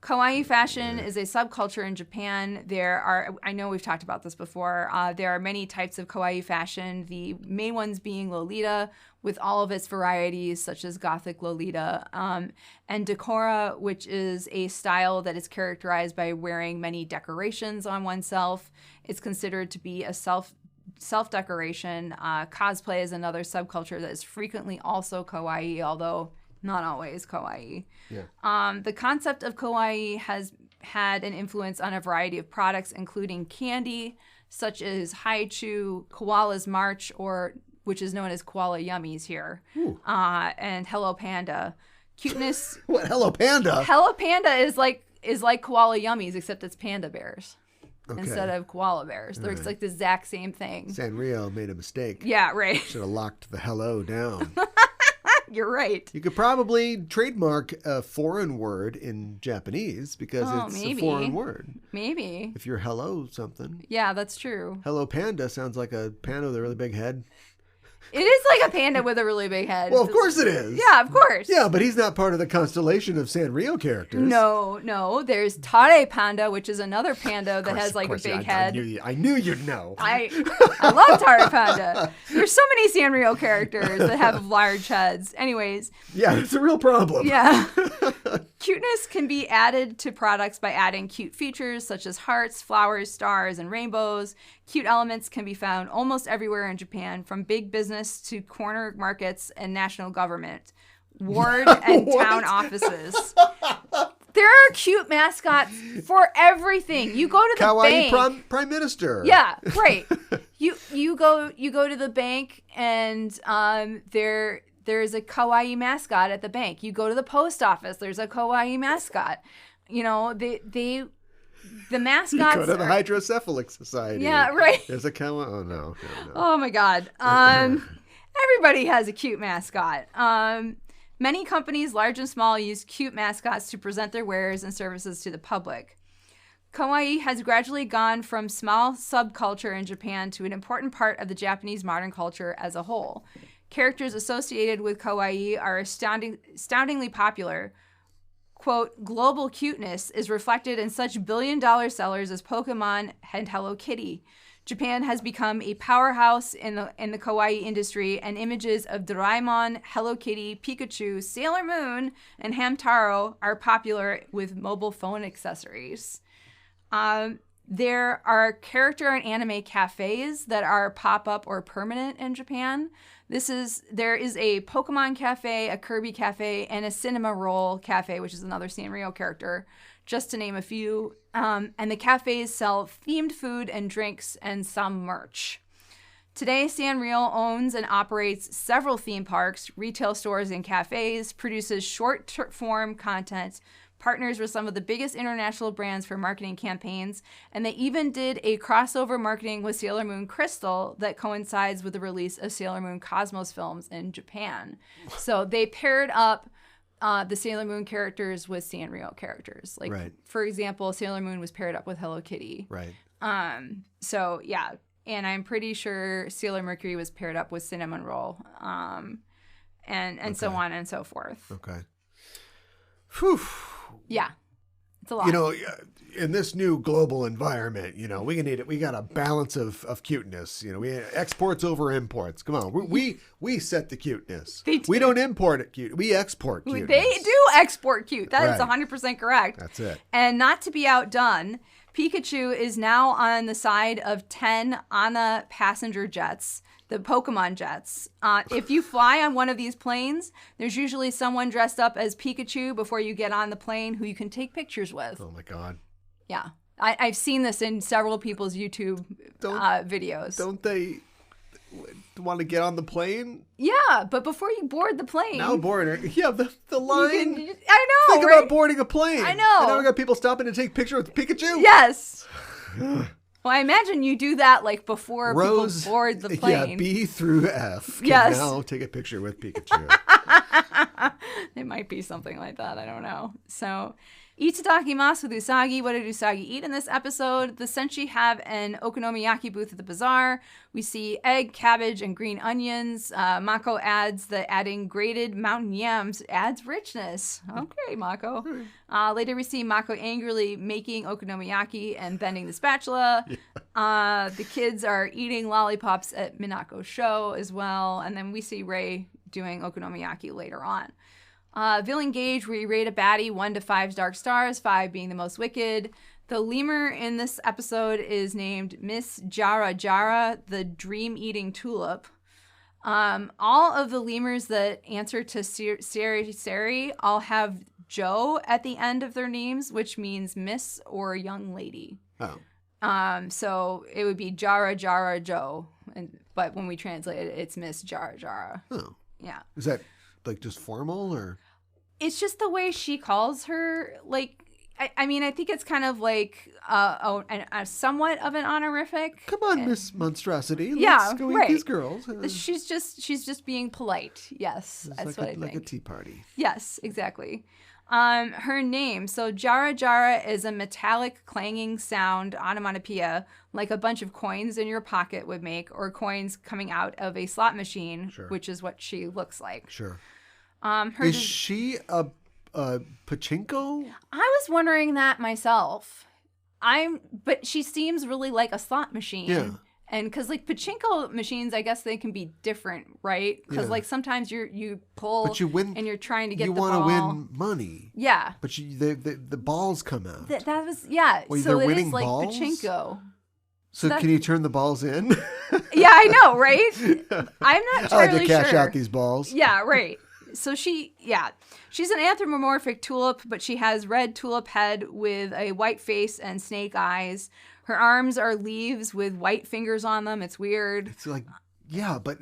Kawaii fashion is a subculture in Japan. I know we've talked about this before, there are many types of kawaii fashion, the main ones being Lolita, with all of its varieties, such as Gothic Lolita, and Decora, which is a style that is characterized by wearing many decorations on oneself. It's considered to be a self-decoration. Cosplay is another subculture that is frequently also kawaii, although not always kawaii. Yeah. The concept of kawaii has had an influence on a variety of products, including candy, such as Haichu, Koala's March, which is known as Koala Yummies here, and Hello Panda. Cuteness. What, Hello Panda? Hello Panda is like Koala Yummies, except it's panda bears. Okay. Instead of koala bears. They're like the exact same thing. Sanrio made a mistake. Yeah, right. Should have locked the hello down. You're right. You could probably trademark a foreign word in Japanese because it's a foreign word. Maybe. If you're hello something. Yeah, that's true. Hello Panda sounds like a panda with a really big head. It is like a panda with a really big head. Well, of course it is. Yeah, of course. Yeah, but he's not part of the constellation of Sanrio characters. No. There's Tare Panda, which is another panda that has like a big head. I knew you'd know. I love Tare Panda. There's so many Sanrio characters that have large heads. Anyways. Yeah, it's a real problem. Yeah. Cuteness can be added to products by adding cute features such as hearts, flowers, stars, and rainbows. Cute elements can be found almost everywhere in Japan, from big business to corner markets and national government, ward and town offices. There are cute mascots for everything. You go to the kawaii bank. Prime Minister. Yeah, right. You go to the bank and there's a kawaii mascot at the bank. You go to the post office. There's a kawaii mascot. You know, the mascots. You go to the Hydrocephalic Society. Yeah, right. There's a kawaii. Oh no. Oh my God. Everybody has a cute mascot. Many companies, large and small, use cute mascots to present their wares and services to the public. Kawaii has gradually gone from small subculture in Japan to an important part of the Japanese modern culture as a whole. Characters associated with kawaii are astoundingly popular. Quote, global cuteness is reflected in such billion-dollar sellers as Pokemon and Hello Kitty. Japan has become a powerhouse in the kawaii industry, and images of Doraemon, Hello Kitty, Pikachu, Sailor Moon, and Hamtaro are popular with mobile phone accessories. There are character and anime cafes that are pop-up or permanent in Japan. There is a Pokemon cafe, a Kirby cafe, and a Cinema Roll cafe, which is another Sanrio character, just to name a few. And the cafes sell themed food and drinks and some merch. Today, Sanrio owns and operates several theme parks, retail stores, and cafes, produces short-form content, partners with some of the biggest international brands for marketing campaigns, and they even did a crossover marketing with Sailor Moon Crystal that coincides with the release of Sailor Moon Cosmos films in Japan. So they paired up the Sailor Moon characters with Sanrio characters. Like, right. For example, Sailor Moon was paired up with Hello Kitty. Right. So, yeah. And I'm pretty sure Sailor Mercury was paired up with Cinnamon Roll. And okay. So on and so forth. Okay. Whew. Yeah. It's a lot. You know, in this new global environment, you know, we got a balance of cuteness. You know, we exports over imports. Come on, we set the cuteness. We don't import it cute. We export cuteness. They do export cute. That is 100% correct. That's it. And not to be outdone, Pikachu is now on the side of 10 ANA passenger jets, the Pokemon jets. If you fly on one of these planes, there's usually someone dressed up as Pikachu before you get on the plane who you can take pictures with. Oh my God. Yeah. I've seen this in several people's YouTube videos. Don't they want to get on the plane? Yeah, but before you board the plane. Now boarding. Yeah, the line. I know, Think about boarding a plane. I know. And now we got people stopping to take pictures with Pikachu? Yes. Well, I imagine you do that like before people board the plane. Yeah, B through F. Yes. Now take a picture with Pikachu. It might be something like that. I don't know. So, Itadakimasu with Usagi. What did Usagi eat in this episode? The Senshi have an okonomiyaki booth at the bazaar. We see egg, cabbage, and green onions. Mako adds that adding grated mountain yams adds richness. Okay, Mako. Later we see Mako angrily making okonomiyaki and bending the spatula. Yeah. The kids are eating lollipops at Minako's show as well. And then we see Rei doing okonomiyaki later on. Villain Gauge, we rate a baddie 1 to 5 dark stars, 5 being the most wicked. The lemur in this episode is named Miss Jara Jara, the dream-eating tulip. All of the lemurs that answer to Seri all have Jo at the end of their names, which means Miss or young lady. Oh. So it would be Jara Jara Jo, but when we translate it, it's Miss Jara Jara. Oh. Yeah. Is that like just formal or? It's just the way she calls her. Like, I mean, I think it's kind of like a somewhat of an honorific. Come on, Miss Monstrosity. Let's go eat these girls. She's just being polite. Yes, that's what I think. Like a tea party. Yes, exactly. Her name. So Jara Jara is a metallic clanging sound onomatopoeia, like a bunch of coins in your pocket would make, or coins coming out of a slot machine, which is what she looks like. Sure. Is she a pachinko? I was wondering that myself. But she seems really like a slot machine. Yeah. And because like pachinko machines, I guess they can be different, right? Because like sometimes you pull, but you win, and you're trying to get the ball. You want to win money. Yeah. But the balls come out. That was Well, so it winning is like balls? pachinko. So can you turn the balls in? Yeah, I know, right? I'm not entirely I like to cash sure. out these balls. Yeah, right. So she's an anthropomorphic tulip, but she has red tulip head with a white face and snake eyes. Her arms are leaves with white fingers on them. It's weird. It's like, yeah, but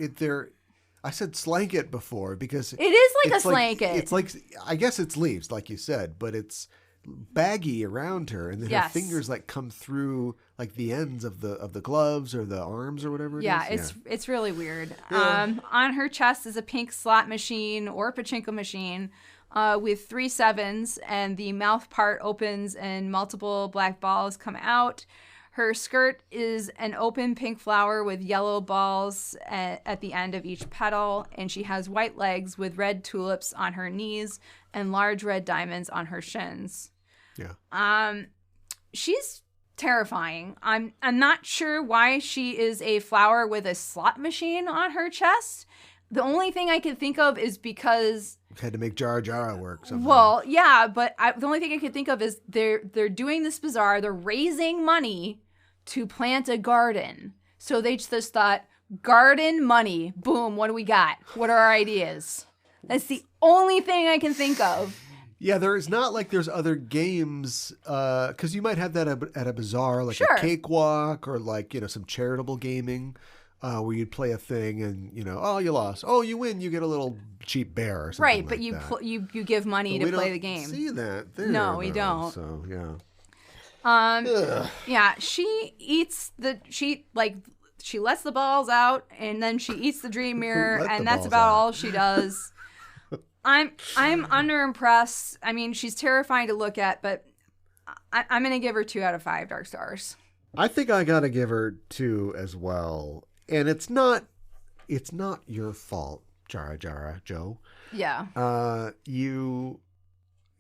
I said slanket before because it is like a slanket. It's like, I guess it's leaves, like you said, but it's baggy around her, and then her fingers like come through like the ends of the gloves or the arms or whatever it is. It's really weird. Yeah. On her chest is a pink slot machine or pachinko machine with 3 sevens, and the mouth part opens and multiple black balls come out. Her skirt is an open pink flower with yellow balls at the end of each petal, and she has white legs with red tulips on her knees and large red diamonds on her shins. Yeah. She's terrifying. I'm not sure why she is a flower with a slot machine on her chest. The only thing I can think of is because had to make Jara Jara work somehow. Well, yeah, but the only thing I can think of is they're doing this bazaar. They're raising money to plant a garden. So they just thought, garden money. Boom, what do we got? What are our ideas? That's the only thing I can think of. Yeah, there's not like there's other games, because you might have that at a bazaar, like a cakewalk or like, some charitable gaming. Where you'd play a thing and, oh, you lost. Oh, you win. You get a little cheap bear or something right, but that. you give money to play the game. See that there. No, we don't. So, yeah. Yeah, she lets the balls out and then she eats the dream mirror and that's about all she does. I'm underimpressed. I mean, she's terrifying to look at, but I'm going to give her 2 out of 5 dark stars. I think I got to give her 2 as well. And it's not your fault, Jara Jara, Joe. Yeah.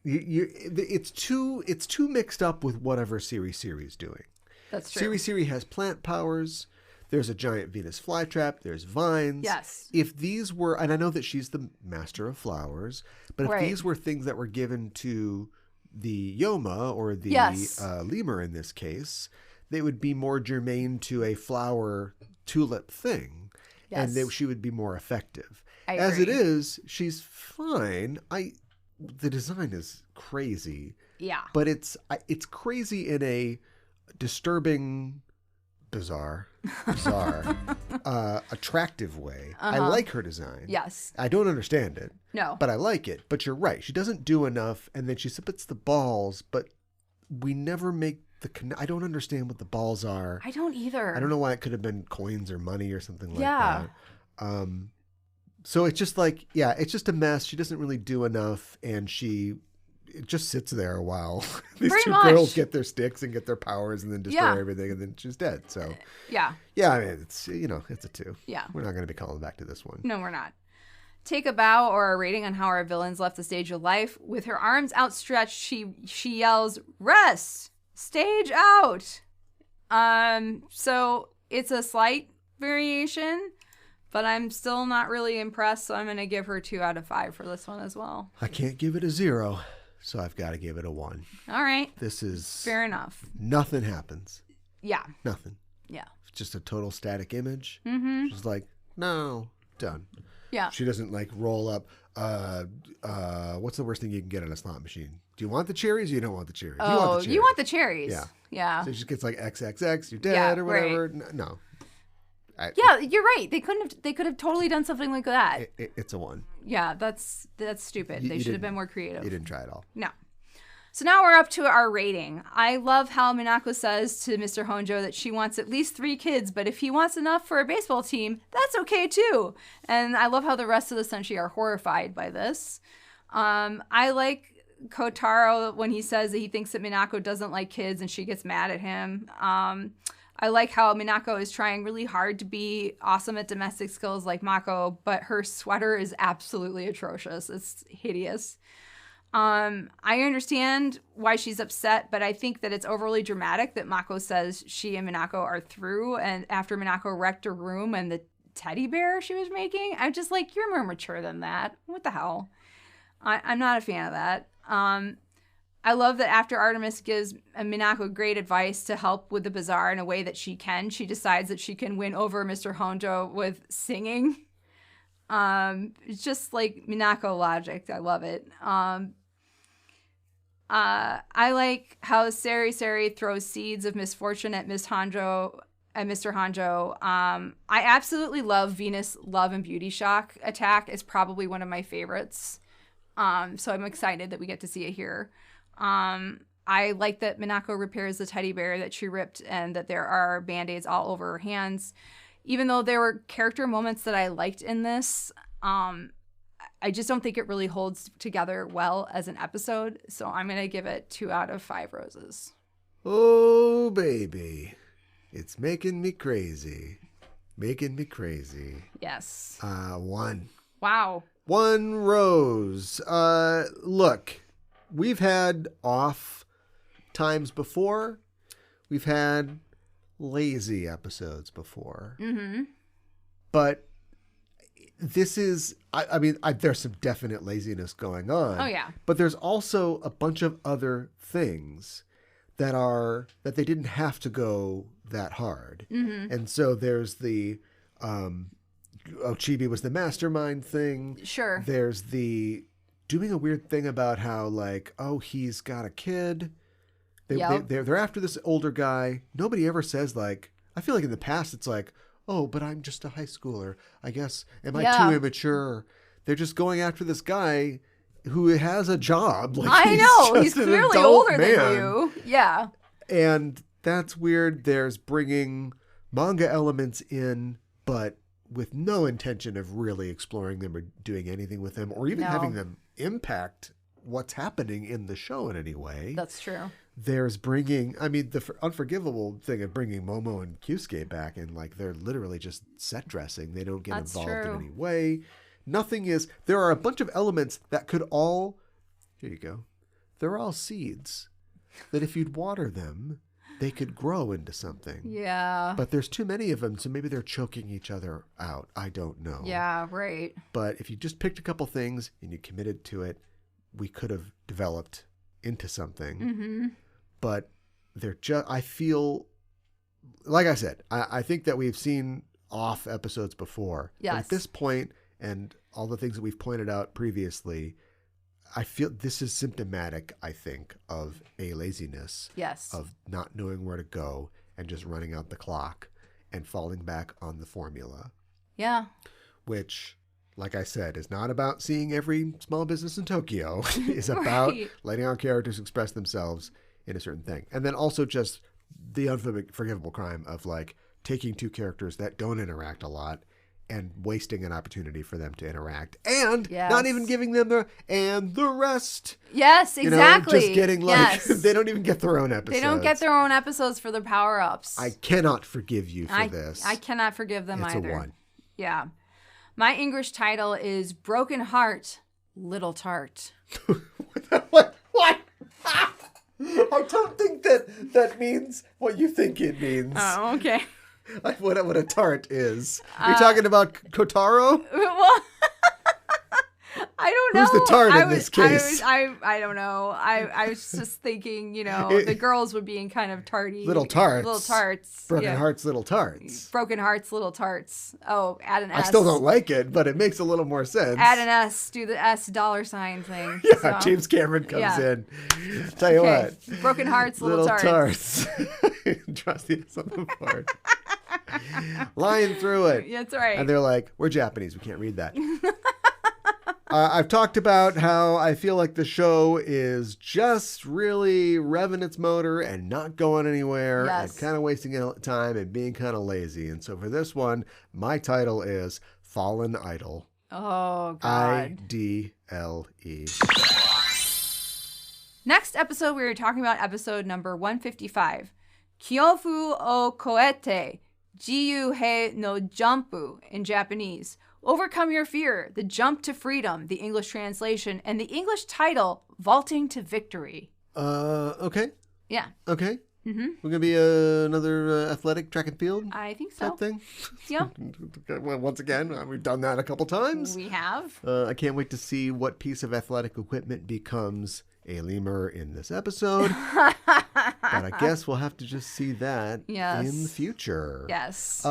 It's too mixed up with whatever Siri's doing. That's true. Siri has plant powers. There's a giant Venus flytrap. There's vines. Yes. If these were, and I know that she's the master of flowers, but if these were things that were given to the Yoma or the lemur in this case, they would be more germane to a flower tulip thing, and she would be more effective. As it is, she's fine. The design is crazy. Yeah, but it's crazy in a disturbing, bizarre, attractive way. I like her design. Yes, I don't understand it. No, but I like it. But you're right. She doesn't do enough, and then she submits the balls, but we never make I don't understand what the balls are. I don't either. I don't know why it could have been coins or money or something like that. So it's just like, it's just a mess. She doesn't really do enough, and it just sits there a while. These Pretty two much. girls get their sticks and get their powers and then destroy everything, and then she's dead. So yeah, I mean, it's it's a 2. Yeah, we're not going to be calling back to this one. No, we're not. Take a bow or a rating on how our villains left the stage of life. With her arms outstretched, she yells, "Rest! Stage out!" So it's a slight variation, but I'm still not really impressed, so I'm going to give her 2 out of 5 for this one as well. I can't give it a 0, so I've got to give it a 1. All right. This is... fair enough. Nothing happens. Yeah. Nothing. Yeah. It's just a total static image. Mm-hmm. She's like, no, done. Yeah. She doesn't like roll up, what's the worst thing you can get on a slot machine? Do you want the cherries or you don't want the cherries? Oh, you want the cherries. Yeah. Yeah. So she just gets like XXX, you're dead or whatever. Right. No. You're right. They could have totally done something like that. It's a 1. Yeah, that's stupid. They should have been more creative. You didn't try at all. No. So now we're up to our rating. I love how Minako says to Mr. Honjo that she wants at least 3 kids, but if he wants enough for a baseball team, that's okay too. And I love how the rest of the Senshi are horrified by this. I like Kotaro when he says that he thinks that Minako doesn't like kids and she gets mad at him. I like how Minako is trying really hard to be awesome at domestic skills like Mako, but her sweater is absolutely atrocious. It's hideous. I understand why she's upset, but I think that it's overly dramatic that Mako says she and Minako are through, and after Minako wrecked her room and the teddy bear she was making, I'm just like, you're more mature than that. What the hell? I'm not a fan of that. I love that after Artemis gives Minako great advice to help with the bazaar in a way that she decides that she can win over Mr. Honjo with singing. It's just like Minako logic. I love it. I like how Seri throws seeds of misfortune at Miss Hanjo and Mr. Hanjo. I absolutely love Venus Love and Beauty Shock attack. It's probably one of my favorites. So I'm excited that we get to see it here. I like that Minako repairs the teddy bear that she ripped and that there are band-aids all over her hands. Even though there were character moments that I liked in this, I just don't think it really holds together well as an episode. So I'm going to give it 2 out of 5 roses. Oh, baby. It's making me crazy. Making me crazy. Yes. 1. Wow. 1 rose. Look, we've had off times before. We've had lazy episodes before. Mm-hmm. But this is, I mean, there's some definite laziness going on. Oh, yeah. But there's also a bunch of other things that they didn't have to go that hard. Mm-hmm. And so there's the, Chibi was the mastermind thing. Sure. There's the doing a weird thing about how, like, oh, he's got a kid. They're after this older guy. Nobody ever says, like, I feel like in the past it's like, oh, but I'm just a high schooler. I guess, am I too immature? They're just going after this guy who has a job. Like, I know. He's clearly older than you. Yeah. And that's weird. There's bringing manga elements in, but with no intention of really exploring them or doing anything with them or even having them impact what's happening in the show in any way. That's true. There's bringing, I mean, the unforgivable thing of bringing Momo and Kyusuke back, and like they're literally just set dressing. They don't get involved in any way. Nothing is, there are a bunch of elements that could all, here you go, they're all seeds that if you'd water them, they could grow into something. Yeah. But there's too many of them, so maybe they're choking each other out. I don't know. Yeah, right. But if you just picked a couple things and you committed to it, we could have developed into something. Mm-hmm. But they're just, I feel, like I said, I think that we've seen off episodes before. Yes. But at this point, and all the things that we've pointed out previously, I feel this is symptomatic, I think, of a laziness. Yes. Of not knowing where to go and just running out the clock and falling back on the formula. Yeah. Which, like I said, is not about seeing every small business in Tokyo. It's about letting our characters express themselves in a certain thing. And then also just the unforgivable crime of like taking 2 characters that don't interact a lot and wasting an opportunity for them to interact and not even giving them the rest. Yes, exactly. Just getting like, they don't even get their own episodes. They don't get their own episodes for their power-ups. I cannot forgive you for this. I cannot forgive them either. It's a 1. Yeah. My English title is Broken Heart, Little Tart. What? I don't think that means what you think it means. Oh, okay. What a tart is. You're talking about Kotaro? Well, I don't know. Who's the tart in this case? I don't know. I was just thinking, the girls would be in kind of tarty. Little tarts. Little tarts. Broken hearts, little tarts. Broken hearts, little tarts. Oh, add an S. I still don't like it, but it makes a little more sense. Add an S. Do the S $sign thing. Yeah, so. James Cameron comes in. Tell you what. Broken hearts, little tarts. Trusty is on the board. Lying through it. That's right. And they're like, we're Japanese. We can't read that. I've talked about how I feel like the show is just really revving its motor and not going anywhere and kind of wasting time and being kind of lazy. And so for this one, my title is Fallen Idol. Oh, God. IDLE. Next episode, we were talking about episode number 155. Kyofu o koete, jiyu he no jumpu in Japanese. Overcome Your Fear, The Jump to Freedom, the English translation, and the English title, Vaulting to Victory. Okay. Yeah. Okay. Mm-hmm. We're going to be another athletic track and field? I think so. Type thing? Yeah. Well, once again, we've done that a couple times. We have. I can't wait to see what piece of athletic equipment becomes a lemur in this episode. But I guess we'll have to just see that in the future. Yes.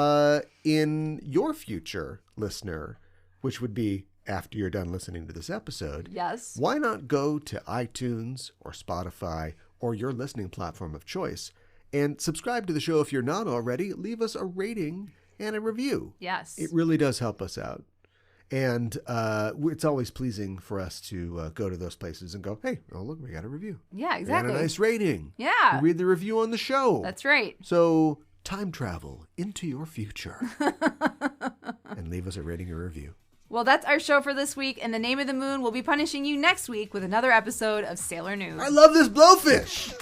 In your future, listener, which would be after you're done listening to this episode, yes, why not go to iTunes or Spotify or your listening platform of choice and subscribe to the show if you're not already. Leave us a rating and a review. Yes. It really does help us out. And it's always pleasing for us to go to those places and go, hey, oh, look, we got a review. Yeah, exactly. We got a nice rating. Yeah. We read the review on the show. That's right. So time travel into your future and leave us a rating or review. Well, that's our show for this week. And the Name of the Moon will be punishing you next week with another episode of Sailor News. I love this BLOWFISH.